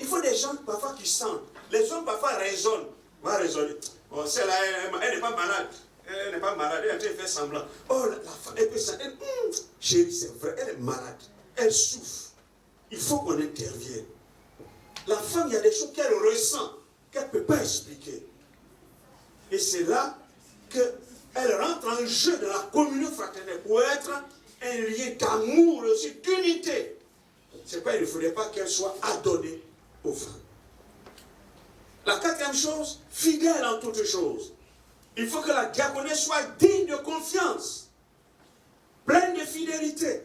Il faut des gens parfois qui sentent. Les hommes parfois raisonnent. On va raisonner. Oh, celle-là, elle n'est pas malade. Elle n'est pas malade, elle est en train de faire semblant. Oh, la femme, elle peut sentir. Chérie, c'est vrai, elle est malade. Elle souffre. Il faut qu'on intervienne. La femme, il y a des choses qu'elle ressent, qu'elle ne peut pas expliquer. Et c'est là qu'elle rentre en jeu dans la communion fraternelle pour être un lien d'amour aussi, d'unité. C'est pourquoi il ne faudrait pas qu'elle soit adonnée au vin. La quatrième chose, fidèle en toutes choses. Il faut que la diaconesse soit digne de confiance, pleine de fidélité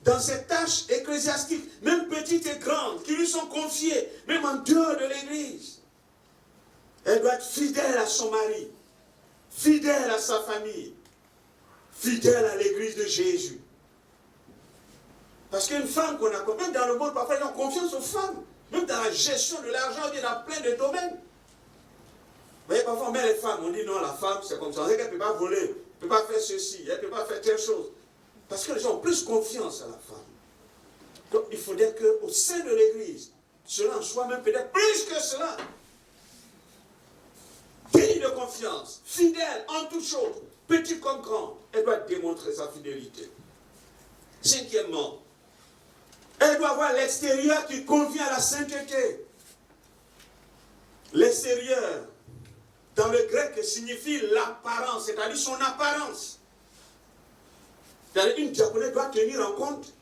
dans ses tâches ecclésiastiques, même petites et grandes, qui lui sont confiées, même en dehors de l'église. Elle doit être fidèle à son mari, fidèle à sa famille, fidèle à l'église de Jésus. Parce qu'une femme qu'on a, même dans le monde, parfois, ils ont confiance aux femmes. Même dans la gestion de l'argent, on est dans plein de domaines. Vous voyez, parfois on met les femmes, on dit non, la femme c'est comme ça, elle ne peut pas voler, elle ne peut pas faire ceci, elle ne peut pas faire telle chose. Parce que les gens ont plus confiance à la femme. Donc il faudrait qu'au sein de l'Église, cela en soit même peut-être plus que cela. Digne de confiance, fidèle en toutes choses, petit comme grand, elle doit démontrer sa fidélité. Cinquièmement, elle doit avoir l'extérieur qui convient à la sainteté. L'extérieur, dans le grec, signifie l'apparence, c'est-à-dire son apparence. C'est-à-dire une diaconesse doit tenir en compte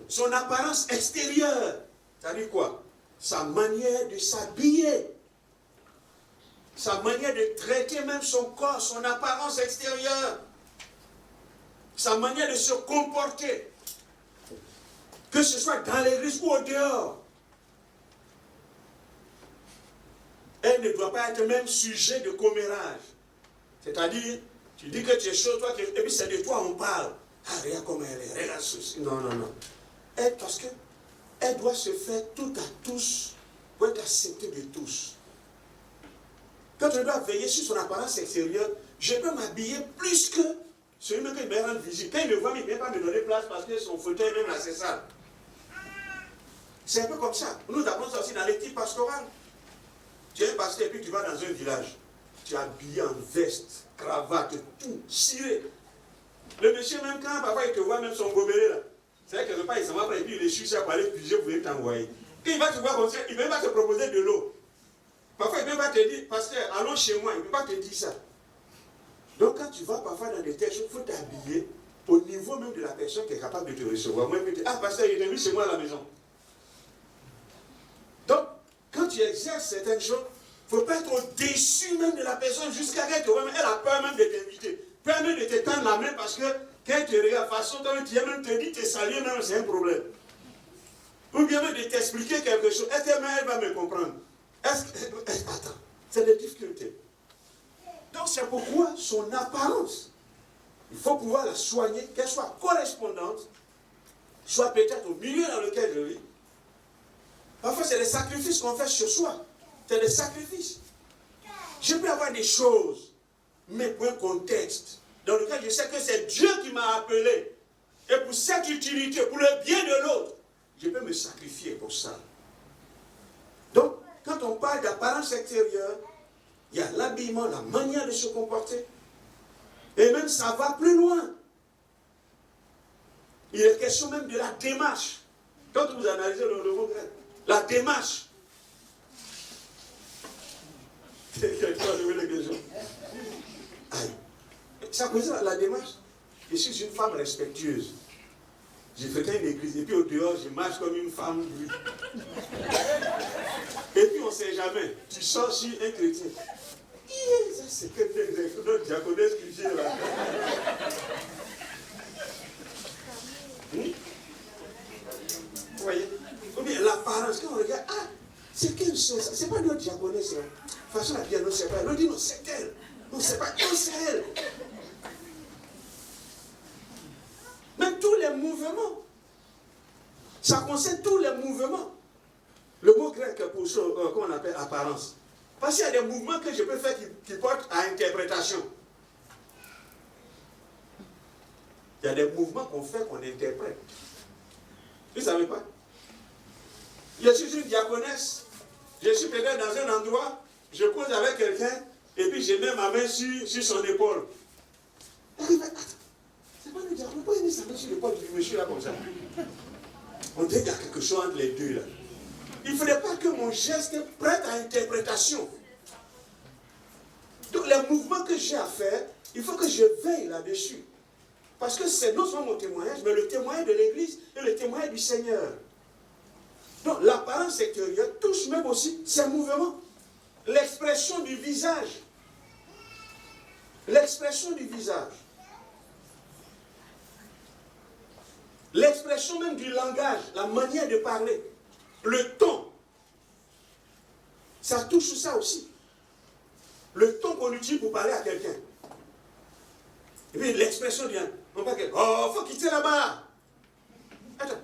son apparence extérieure. C'est-à-dire quoi? Sa manière de s'habiller. Sa manière de traiter même son corps, son apparence extérieure. Sa manière de se comporter. Que ce soit dans l'église ou au dehors. Elle ne doit pas être même sujet de commérage. C'est-à-dire, tu dis que tu es chaud, toi, et puis c'est de toi on parle. Ah, regarde comment elle est, regarde ceci. Non, non, non. Elle, parce qu'elle doit se faire tout à tous pour être acceptée de tous. Quand je dois veiller sur son apparence extérieure, je peux m'habiller plus que celui-même qui me rend visite. Quand il me voit, il ne vient pas me donner place parce que son fauteuil même là, c'est ça. C'est un peu comme ça. Nous apprenons ça aussi dans l'équipe pastorale. Tu es un pasteur et puis tu vas dans un village. Tu es habillé en veste, cravate, tout, ciré. Le monsieur, même quand parfois il te voit, même son gobelet là, c'est vrai que le pas il s'en va après, et puis il est chuché pour aller puiser, vous pouvez t'envoyer. Quand il va te voir comme ça, il ne peut même pas te proposer de l'eau. Parfois il ne peut même pas te dire, pasteur, allons chez moi, il ne peut pas te dire ça. Donc quand tu vas parfois dans des telles choses, il faut t'habiller au niveau même de la personne qui est capable de te recevoir. Moi, je peux te dire, ah pasteur, il est venu chez moi à la maison. Donc, quand tu exerces certaines choses, il ne faut pas être au-dessus même de la personne jusqu'à qu'elle te voit, elle a peur même de t'inviter. Peur même de te tendre la main parce que quand elle te regarde, façon dont tu as même te dit, te saluer même, c'est un problème. Ou bien même de t'expliquer quelque chose. Est-ce qu'elle va me comprendre? Attends, c'est des difficultés. Donc c'est pourquoi son apparence, il faut pouvoir la soigner, qu'elle soit correspondante, soit peut-être au milieu dans lequel je vis. Parfois c'est des sacrifices qu'on fait sur soi. C'est des sacrifices. Je peux avoir des choses, mais pour un contexte, dans lequel je sais que c'est Dieu qui m'a appelé. Et pour cette utilité, pour le bien de l'autre, je peux me sacrifier pour ça. Donc, quand on parle d'apparence extérieure, il y a l'habillement, la manière de se comporter. Et même ça va plus loin. Il est question même de la démarche. Quand vous analysez le mot grec, la démarche. Quelqu'un a levé la question. Aïe. Ça concerne la démarche. Je suis une femme respectueuse. J'ai fréquenté une église et puis au dehors, je marche comme une femme. Et puis on ne sait jamais. Tu sors sur un chrétien. Ça c'est que notre diaconesse qui vient là. Vous voyez? Ou bien l'apparence, quand on regarde, ah, c'est quelle chose? C'est pas notre diaconesse. De toute façon, la diaconesse, c'est pas elle. On dit non, c'est elle. Non, c'est pas elle, c'est elle. Même tous les mouvements. Ça concerne tous les mouvements. Le mot grec pour ce qu'on appelle apparence. Parce qu'il y a des mouvements que je peux faire qui portent à interprétation. Il y a des mouvements qu'on fait qu'on interprète. Vous ne savez pas? Je suis une diaconesse. Je suis peut-être dans un endroit, je cause avec quelqu'un, et puis je mets ma main sur son épaule. C'est pas le diable, pourquoi il met sa main sur l'épaule du monsieur là comme ça? On dit qu'il y a quelque chose entre les deux là. Il ne faudrait pas que mon geste prête à interprétation. Donc les mouvements que j'ai à faire, il faut que je veille là-dessus. Parce que c'est non seulement mon témoignage, mais le témoignage de l'Église et le témoignage du Seigneur. Donc l'apparence extérieure touche même aussi ces mouvements. L'expression du visage. L'expression du visage. L'expression même du langage, la manière de parler, le ton, ça touche ça aussi. Le ton qu'on utilise pour parler à quelqu'un. Et puis l'expression vient, non pas que, oh, faut quitter là-bas. Attends,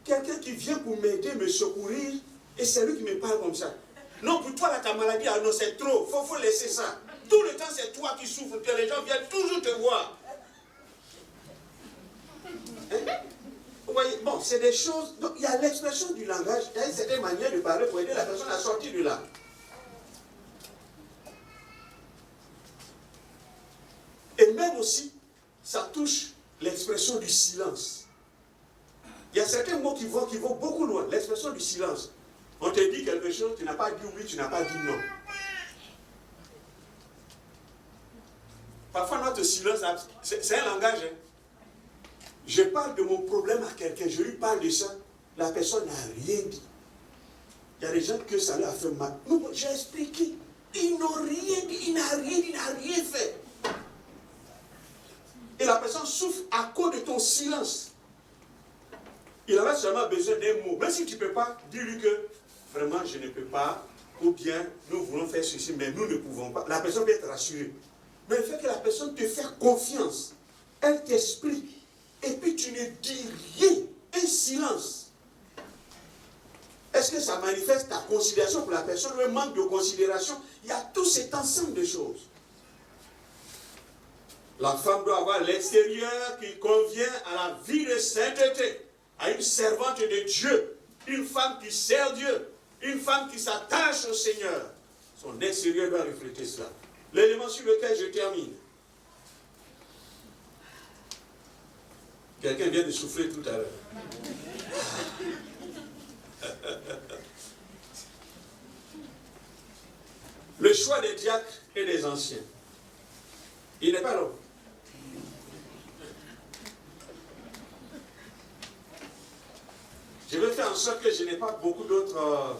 quelqu'un qui vient pour m'aider, me secourir, Et c'est lui qui me parle comme ça. Non, pour toi, là, ta maladie, ah non, c'est trop. Faut laisser ça. Tout le temps, c'est toi qui souffres. Que les gens viennent toujours te voir. Hein? Vous voyez, bon, c'est des choses. Donc, il y a l'expression du langage. Il y a une certaine manière de parler pour aider la personne à sortir de là. Et même aussi, ça touche l'expression du silence. Il y a certains mots qui vont beaucoup loin. L'expression du silence. On te dit quelque chose, tu n'as pas dit oui, tu n'as pas dit non. Parfois, notre silence, c'est un langage. Hein. Je parle de mon problème à quelqu'un, je lui parle de ça, la personne n'a rien dit. Il y a des gens que ça leur a fait mal. Non, j'ai expliqué. Ils n'ont rien dit, il n'a rien fait. Et la personne souffre à cause de ton silence. Il avait seulement besoin d'un mot. Même si tu ne peux pas, dis-lui que vraiment je ne peux pas, ou bien nous voulons faire ceci, mais nous ne pouvons pas. La personne peut être rassurée. Mais le fait que la personne te fait confiance, elle t'explique, et puis tu ne dis rien, un silence. Est-ce que ça manifeste ta considération pour la personne, le manque de considération? Il y a tout cet ensemble de choses. La femme doit avoir l'extérieur qui convient à la vie de sainteté, à une servante de Dieu, une femme qui sert Dieu, une femme qui s'attache au Seigneur. Son extérieur doit refléter cela. L'élément sur lequel je termine. Quelqu'un vient de souffler tout à l'heure. Le choix des diacres et des anciens. Il n'est pas long. Je vais faire en sorte que je n'ai pas beaucoup d'autres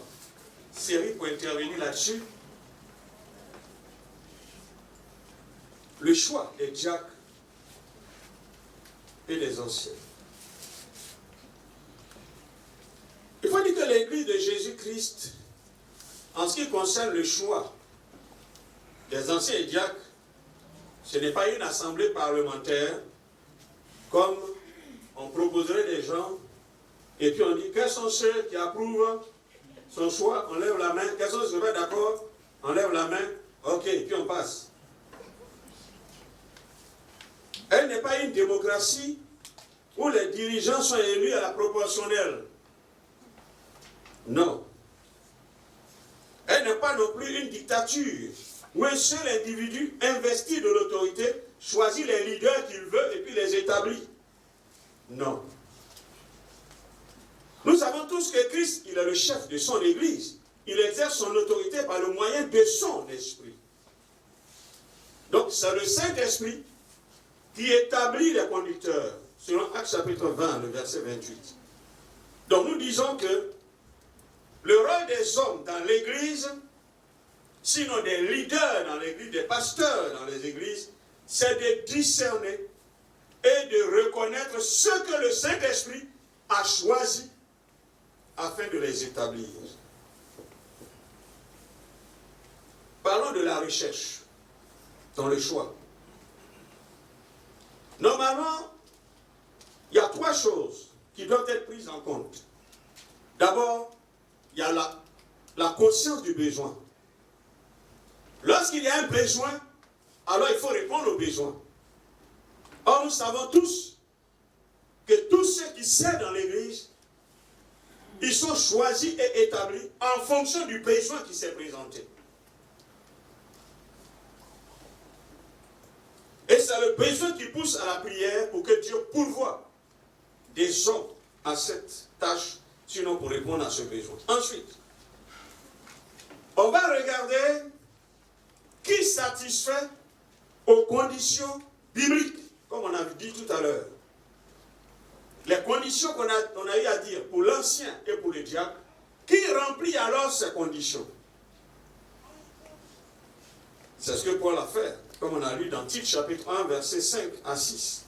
séries pour intervenir là-dessus. Le choix des diacres et des anciens. Il faut dire que l'Église de Jésus-Christ, en ce qui concerne le choix des anciens et diacres, ce n'est pas une assemblée parlementaire comme on proposerait des gens et puis on dit quels sont ceux qui approuvent son choix, on lève la main, quels sont ceux qui sont d'accord, on lève la main, ok, puis on passe. Elle n'est pas une démocratie où les dirigeants sont élus à la proportionnelle. Non. Elle n'est pas non plus une dictature où un seul individu investi de l'autorité choisit les leaders qu'il veut et puis les établit. Non. Nous savons tous que Christ, il est le chef de son Église. Il exerce son autorité par le moyen de son esprit. Donc c'est le Saint-Esprit qui établit les conducteurs, selon Actes chapitre 20, le verset 28. Donc nous disons que le rôle des hommes dans l'Église, sinon des leaders dans l'Église, des pasteurs dans les églises, c'est de discerner et de reconnaître ce que le Saint-Esprit a choisi afin de les établir. Parlons de la recherche dans le choix. Normalement, il y a trois choses qui doivent être prises en compte. D'abord, il y a la conscience du besoin. Lorsqu'il y a un besoin, alors il faut répondre au besoin. Or, nous savons tous que tous ceux qui servent dans l'Église, ils sont choisis et établis en fonction du besoin qui s'est présenté. Et c'est le besoin qui pousse à la prière pour que Dieu pourvoie des hommes à cette tâche, sinon pour répondre à ce besoin. Ensuite, on va regarder qui satisfait aux conditions bibliques, comme on a dit tout à l'heure. Les conditions qu'on a eu à dire pour l'ancien et pour le diacre, qui remplit alors ces conditions? C'est ce que Paul a fait, comme on a lu dans Tite chapitre 1, versets 5 à 6.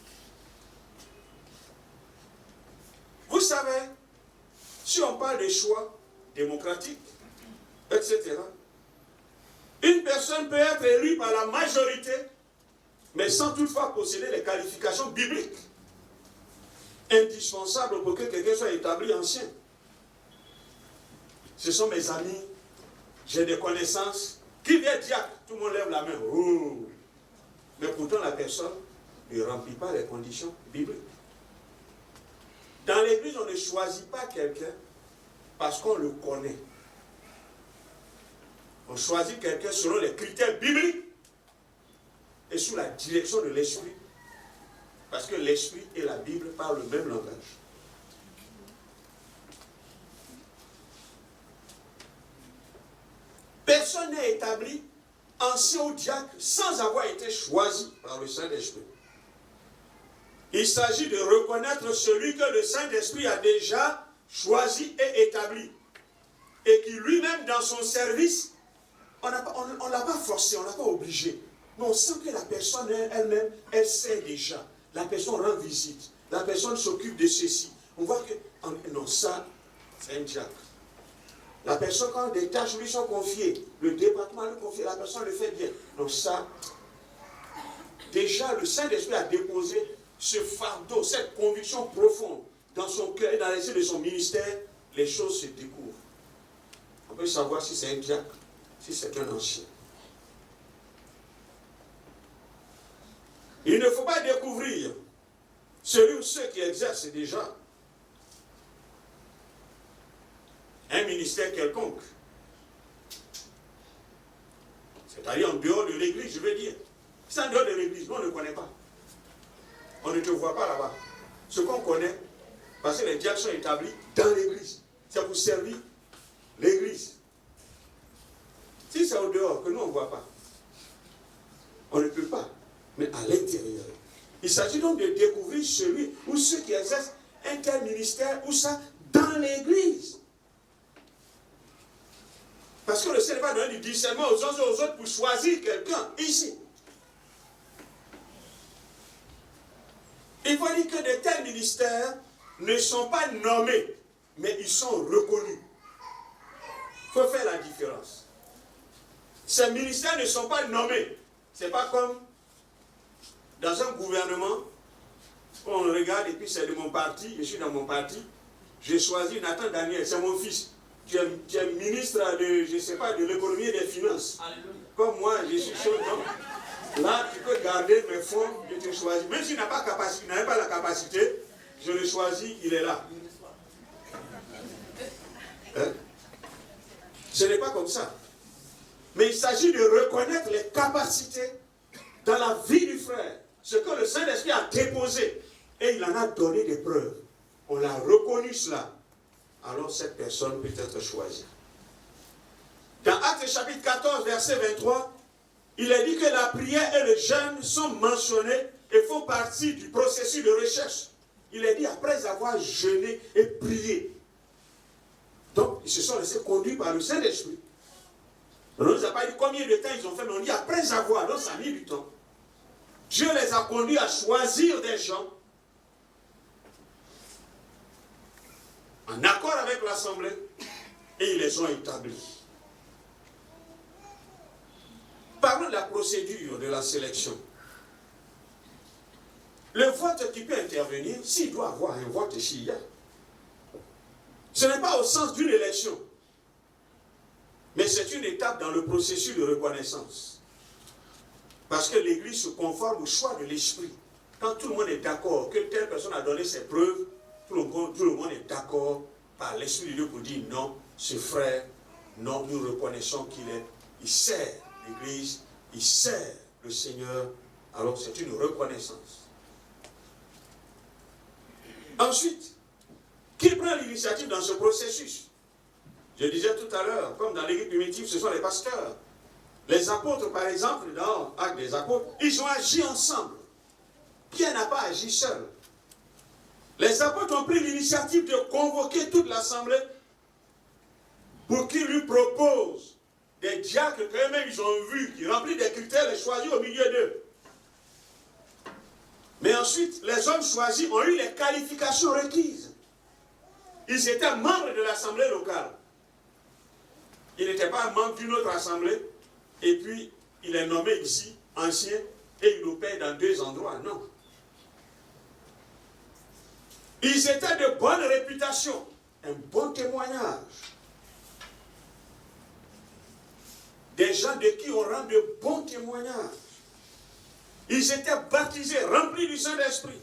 Vous savez, si on parle des choix démocratiques, etc., une personne peut être élue par la majorité, mais sans toutefois posséder les qualifications bibliques indispensables pour que quelqu'un soit établi ancien. ce sont mes amis, j'ai des connaissances. Qui vient diacre? Tout le monde lève la main. Oh. Mais pourtant, la personne ne remplit pas les conditions bibliques. Dans l'église, on ne choisit pas quelqu'un parce qu'on le connaît. On choisit quelqu'un selon les critères bibliques et sous la direction de l'Esprit. Parce que l'Esprit et la Bible parlent le même langage. Personne n'est établi ancien ou diacre sans avoir été choisi par le Saint-Esprit. Il s'agit de reconnaître celui que le Saint-Esprit a déjà choisi et établi. Et qui lui-même, dans son service, on ne l'a pas forcé, on ne l'a pas obligé. Mais on sent que la personne elle-même, elle sait déjà. La personne rend visite. La personne s'occupe de ceci. On voit que, non, ça, c'est un diacre. La personne, quand des tâches lui sont confiées, le département lui confie, la personne le fait bien. Donc ça, déjà le Saint-Esprit a déposé ce fardeau, cette conviction profonde dans son cœur et dans l'essai de son ministère, les choses se découvrent. On peut savoir si c'est un diacre, si c'est un ancien. Il ne faut pas découvrir celui ou ceux qui exercent déjà un ministère quelconque. C'est-à-dire en dehors de l'église, je veux dire. C'est en dehors de l'église, nous on ne connaît pas. On ne te voit pas là-bas. Ce qu'on connaît, parce que les diacres sont établis dans l'église. C'est pour servir l'église. Si c'est au dehors, que nous on ne voit pas, on ne peut pas. Mais à l'intérieur. Il s'agit donc de découvrir celui ou ceux qui exercent un tel ministère ou ça dans l'église. Parce que le Seigneur va donner du discernement aux uns et aux autres pour choisir quelqu'un ici. Il faut dire que de tels ministères ne sont pas nommés, mais ils sont reconnus. Il faut faire la différence. Ces ministères ne sont pas nommés. Ce n'est pas comme dans un gouvernement, on regarde et puis c'est de mon parti, je suis dans mon parti, j'ai choisi Nathan Daniel, c'est mon fils. Tu es ministre de, je ne sais pas, de l'économie et des finances. Alléluia. Comme moi, je suis chaud, donc là, tu peux garder mes fonds, je te choisis. Même s'il n'a pas la capacité, je le choisis, il est là. Hein? Ce n'est pas comme ça. Mais il s'agit de reconnaître les capacités dans la vie du frère. Ce que le Saint-Esprit a déposé. Et il en a donné des preuves. On l'a reconnu cela. Alors cette personne peut être choisie. Dans Actes chapitre 14, verset 23, il est dit que la prière et le jeûne sont mentionnés et font partie du processus de recherche. Il est dit après avoir jeûné et prié. Donc, ils se sont laissés conduire par le Saint-Esprit. On ne nous a pas dit combien de temps ils ont fait, mais on dit après avoir, donc ça a mis du temps. Dieu les a conduits à choisir des gens en accord avec l'Assemblée et ils les ont établis. Parlons de la procédure de la sélection. Le vote qui peut intervenir, s'il doit avoir un vote s'il y a, ce n'est pas au sens d'une élection, mais c'est une étape dans le processus de reconnaissance. Parce que l'Église se conforme au choix de l'Esprit. Quand tout le monde est d'accord que telle personne a donné ses preuves, tout le monde est d'accord par l'Esprit de Dieu pour dire non, ce frère, non, nous reconnaissons il sert l'Église, il sert le Seigneur, alors c'est une reconnaissance. Ensuite, qui prend l'initiative dans ce processus? Je disais tout à l'heure, comme dans l'Église primitive, ce sont les pasteurs. Les apôtres, par exemple, dans Actes des apôtres, ils ont agi ensemble. Pierre n'a pas agi seul. Les apôtres ont pris l'initiative de convoquer toute l'assemblée pour qu'ils lui proposent des diacres qu'eux-mêmes ils ont vus, qui remplissent des critères et choisis au milieu d'eux. Mais ensuite, les hommes choisis ont eu les qualifications requises. Ils étaient membres de l'assemblée locale. Ils n'étaient pas membres d'une autre assemblée, et puis il est nommé ici, ancien, et il nous paye dans 2 endroits. Non. Ils étaient de bonne réputation, un bon témoignage. des gens de qui on rend de bons témoignages. Ils étaient baptisés, remplis du Saint-Esprit.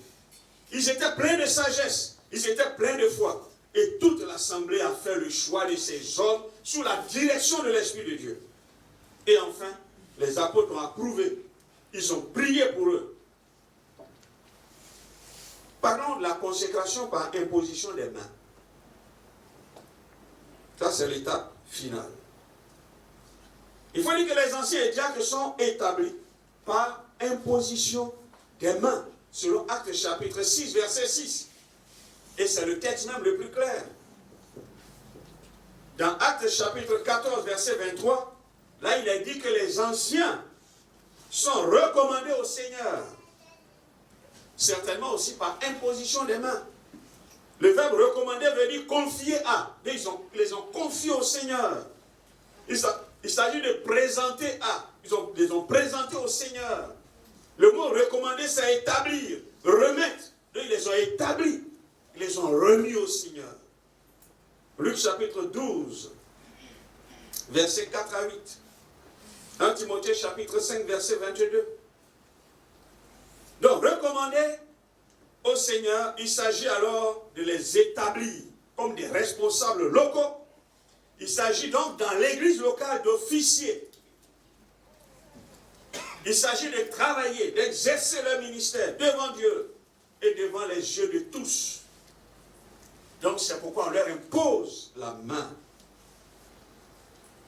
Ils étaient pleins de sagesse. Ils étaient pleins de foi. Et toute l'assemblée a fait le choix de ces hommes sous la direction de l'Esprit de Dieu. Et enfin, les apôtres ont approuvé. Ils ont prié pour eux. Parlons de la consécration par imposition des mains. Ça, c'est l'étape finale. Il faut dire que les anciens diacres sont établis par imposition des mains, selon Actes chapitre 6, verset 6. Et c'est le texte même le plus clair. Dans Actes chapitre 14, verset 23, là il est dit que les anciens sont recommandés au Seigneur. Certainement aussi par imposition des mains. Le verbe recommander veut dire confier à. Ils les ont confiés au Seigneur. Il s'agit de présenter à. Ils les ont présentés au Seigneur. Le mot recommander, c'est établir, remettre. Ils les ont établis. Ils les ont remis au Seigneur. Luc chapitre 12, versets 4 à 8. 1 Timothée chapitre 5, verset 22. Donc, recommander au Seigneur, il s'agit alors de les établir comme des responsables locaux. Il s'agit donc dans l'église locale d'officiers. Il s'agit de travailler, d'exercer leur ministère devant Dieu et devant les yeux de tous. Donc c'est pourquoi on leur impose la main.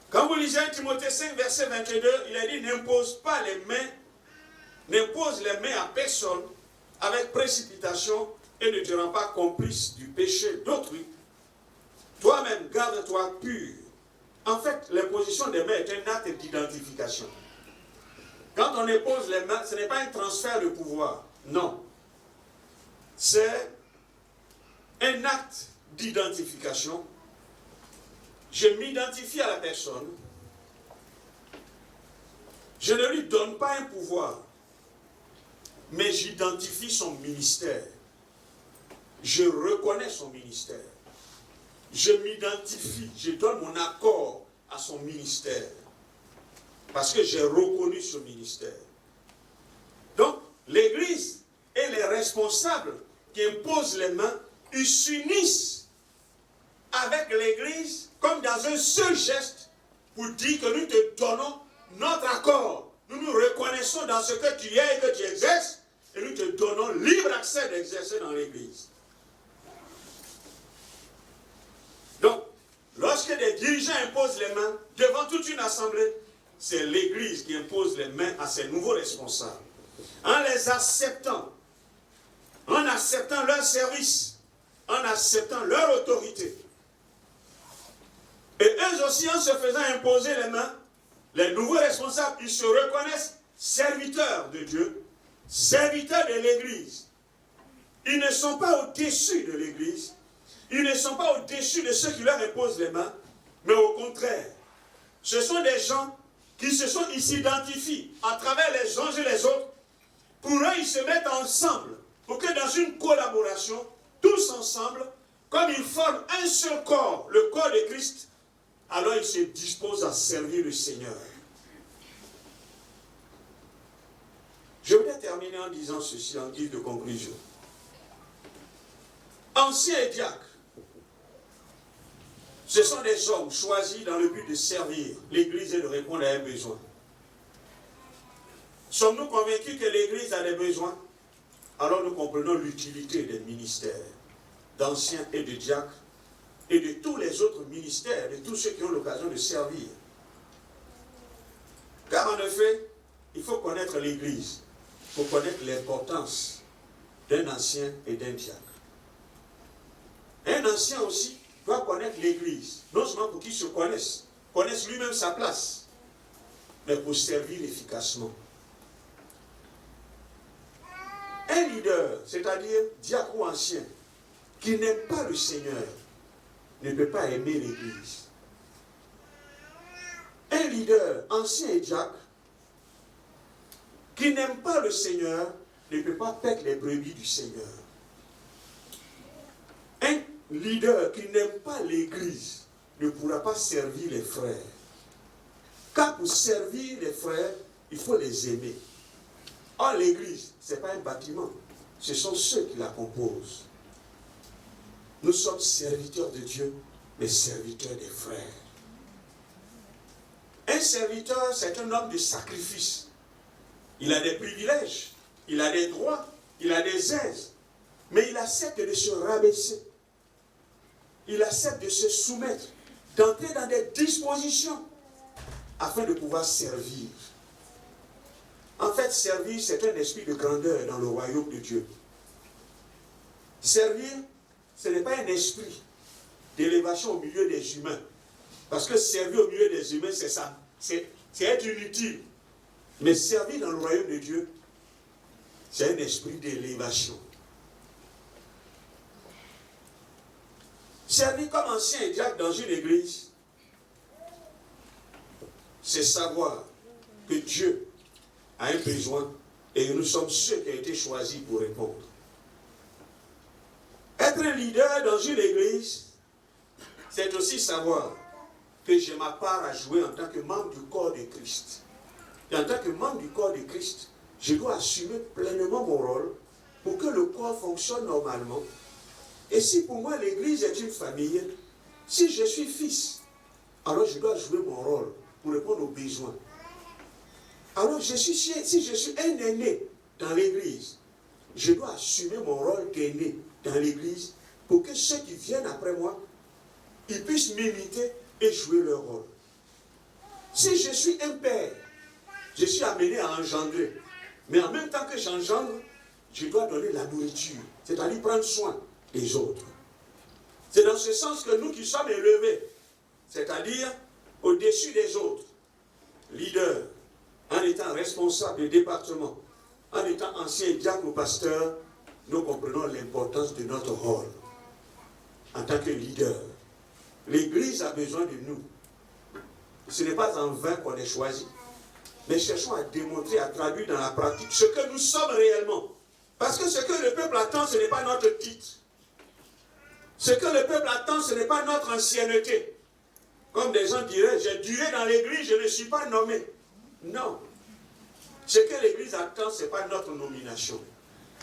Quand vous lisez 1 Timothée 5, verset 22, il a dit n'impose les mains à personne avec précipitation et ne te rends pas complice du péché d'autrui. Toi-même, garde-toi pur. En fait, l'imposition des mains est un acte d'identification. Quand on impose les mains, ce n'est pas un transfert de pouvoir. Non. C'est un acte d'identification. Je m'identifie à la personne. Je ne lui donne pas un pouvoir, mais j'identifie son ministère. Je reconnais son ministère. Je m'identifie, je donne mon accord à son ministère. Parce que j'ai reconnu ce ministère. Donc, l'Église et les responsables qui imposent les mains, ils s'unissent avec l'Église comme dans un seul geste pour dire que nous te donnons notre accord. Nous nous reconnaissons dans ce que tu es et que tu exerces et nous te donnons libre accès d'exercer dans l'Église. Donc, lorsque des dirigeants imposent les mains devant toute une assemblée, c'est l'Église qui impose les mains à ses nouveaux responsables. En les acceptant, en acceptant leur service, en acceptant leur autorité. Et eux aussi, en se faisant imposer les mains, les nouveaux responsables, ils se reconnaissent serviteurs de Dieu, serviteurs de l'Église. Ils ne sont pas au-dessus de l'Église, ils ne sont pas au-dessus de ceux qui leur imposent les mains, mais au contraire, ce sont des gens qui ils s'identifient à travers les uns et les autres. Pour eux, ils se mettent ensemble pour que dans une collaboration, tous ensemble, comme ils forment un seul corps, le corps de Christ, alors ils se disposent à servir le Seigneur. Je voudrais terminer en disant ceci en guise de conclusion. Anciens et diacres, ce sont des hommes choisis dans le but de servir l'Église et de répondre à un besoin. Sommes-nous convaincus que l'Église a des besoins? Alors nous comprenons l'utilité des ministères d'anciens et de diacres et de tous les autres ministères, de tous ceux qui ont l'occasion de servir. Car en effet, il faut connaître l'Église pour connaître l'importance d'un ancien et d'un diacre. Un ancien aussi doit connaître l'Église, non seulement pour qu'il se connaisse lui-même sa place, mais pour servir efficacement. Un leader, c'est-à-dire diacre ou ancien, qui n'aime pas le Seigneur, ne peut pas aimer l'Église. Un leader, ancien et diacre, qui n'aime pas le Seigneur, ne peut pas paître les brebis du Seigneur. Un leader qui n'aime pas l'Église ne pourra pas servir les frères. Car pour servir les frères, il faut les aimer. Or, l'église, ce n'est pas un bâtiment. Ce sont ceux qui la composent. Nous sommes serviteurs de Dieu, mais serviteurs des frères. Un serviteur, c'est un homme de sacrifice. Il a des privilèges, il a des droits, il a des aises. Mais il accepte de se rabaisser. Il accepte de se soumettre, d'entrer dans des dispositions afin de pouvoir servir. En fait, servir, c'est un esprit de grandeur dans le royaume de Dieu. Servir, ce n'est pas un esprit d'élévation au milieu des humains. Parce que servir au milieu des humains, c'est ça. C'est être inutile. Mais servir dans le royaume de Dieu, c'est un esprit d'élévation. Servir comme ancien et diacre dans une église, c'est savoir que Dieu a un besoin et que nous sommes ceux qui ont été choisis pour répondre. Être leader dans une église, c'est aussi savoir que j'ai ma part à jouer en tant que membre du corps de Christ. Et en tant que membre du corps de Christ, je dois assumer pleinement mon rôle pour que le corps fonctionne normalement. Et si pour moi l'église est une famille, si je suis fils, alors je dois jouer mon rôle pour répondre aux besoins. Alors si je suis un aîné dans l'église, je dois assumer mon rôle d'aîné dans l'église pour que ceux qui viennent après moi, ils puissent m'imiter et jouer leur rôle. Si je suis un père, je suis amené à engendrer. Mais en même temps que j'engendre, je dois donner la nourriture, c'est-à-dire prendre soin des autres. C'est dans ce sens que nous qui sommes élevés, c'est-à-dire au-dessus des autres, leaders, en étant responsables des départements, en étant anciens diacres ou pasteurs, nous comprenons l'importance de notre rôle en tant que leader. L'Église a besoin de nous. Ce n'est pas en vain qu'on est choisi, mais cherchons à démontrer, à traduire dans la pratique ce que nous sommes réellement. Parce que ce que le peuple attend, ce n'est pas notre titre. Ce que le peuple attend, ce n'est pas notre ancienneté. Comme des gens diraient, j'ai duré dans l'église, je ne suis pas nommé. Non. Ce que l'église attend, ce n'est pas notre nomination.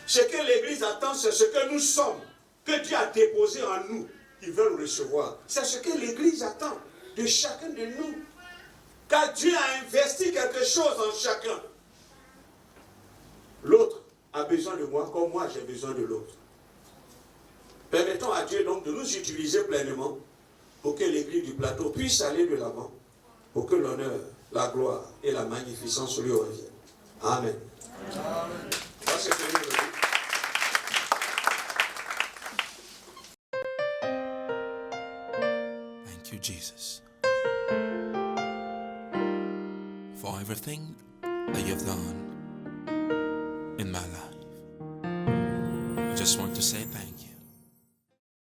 Ce que l'église attend, c'est ce que nous sommes, que Dieu a déposé en nous, qui veulent recevoir. C'est ce que l'église attend de chacun de nous. Car Dieu a investi quelque chose en chacun. L'autre a besoin de moi comme moi j'ai besoin de l'autre. Permettons à Dieu donc de nous utiliser pleinement pour que l'église du plateau puisse aller de l'avant, pour que l'honneur, la gloire et la magnificence lui reviennent. Amen. Amen. Ça, c'est fini. Thank you, Jesus, for everything that you've done in my life. I just want to say thank you.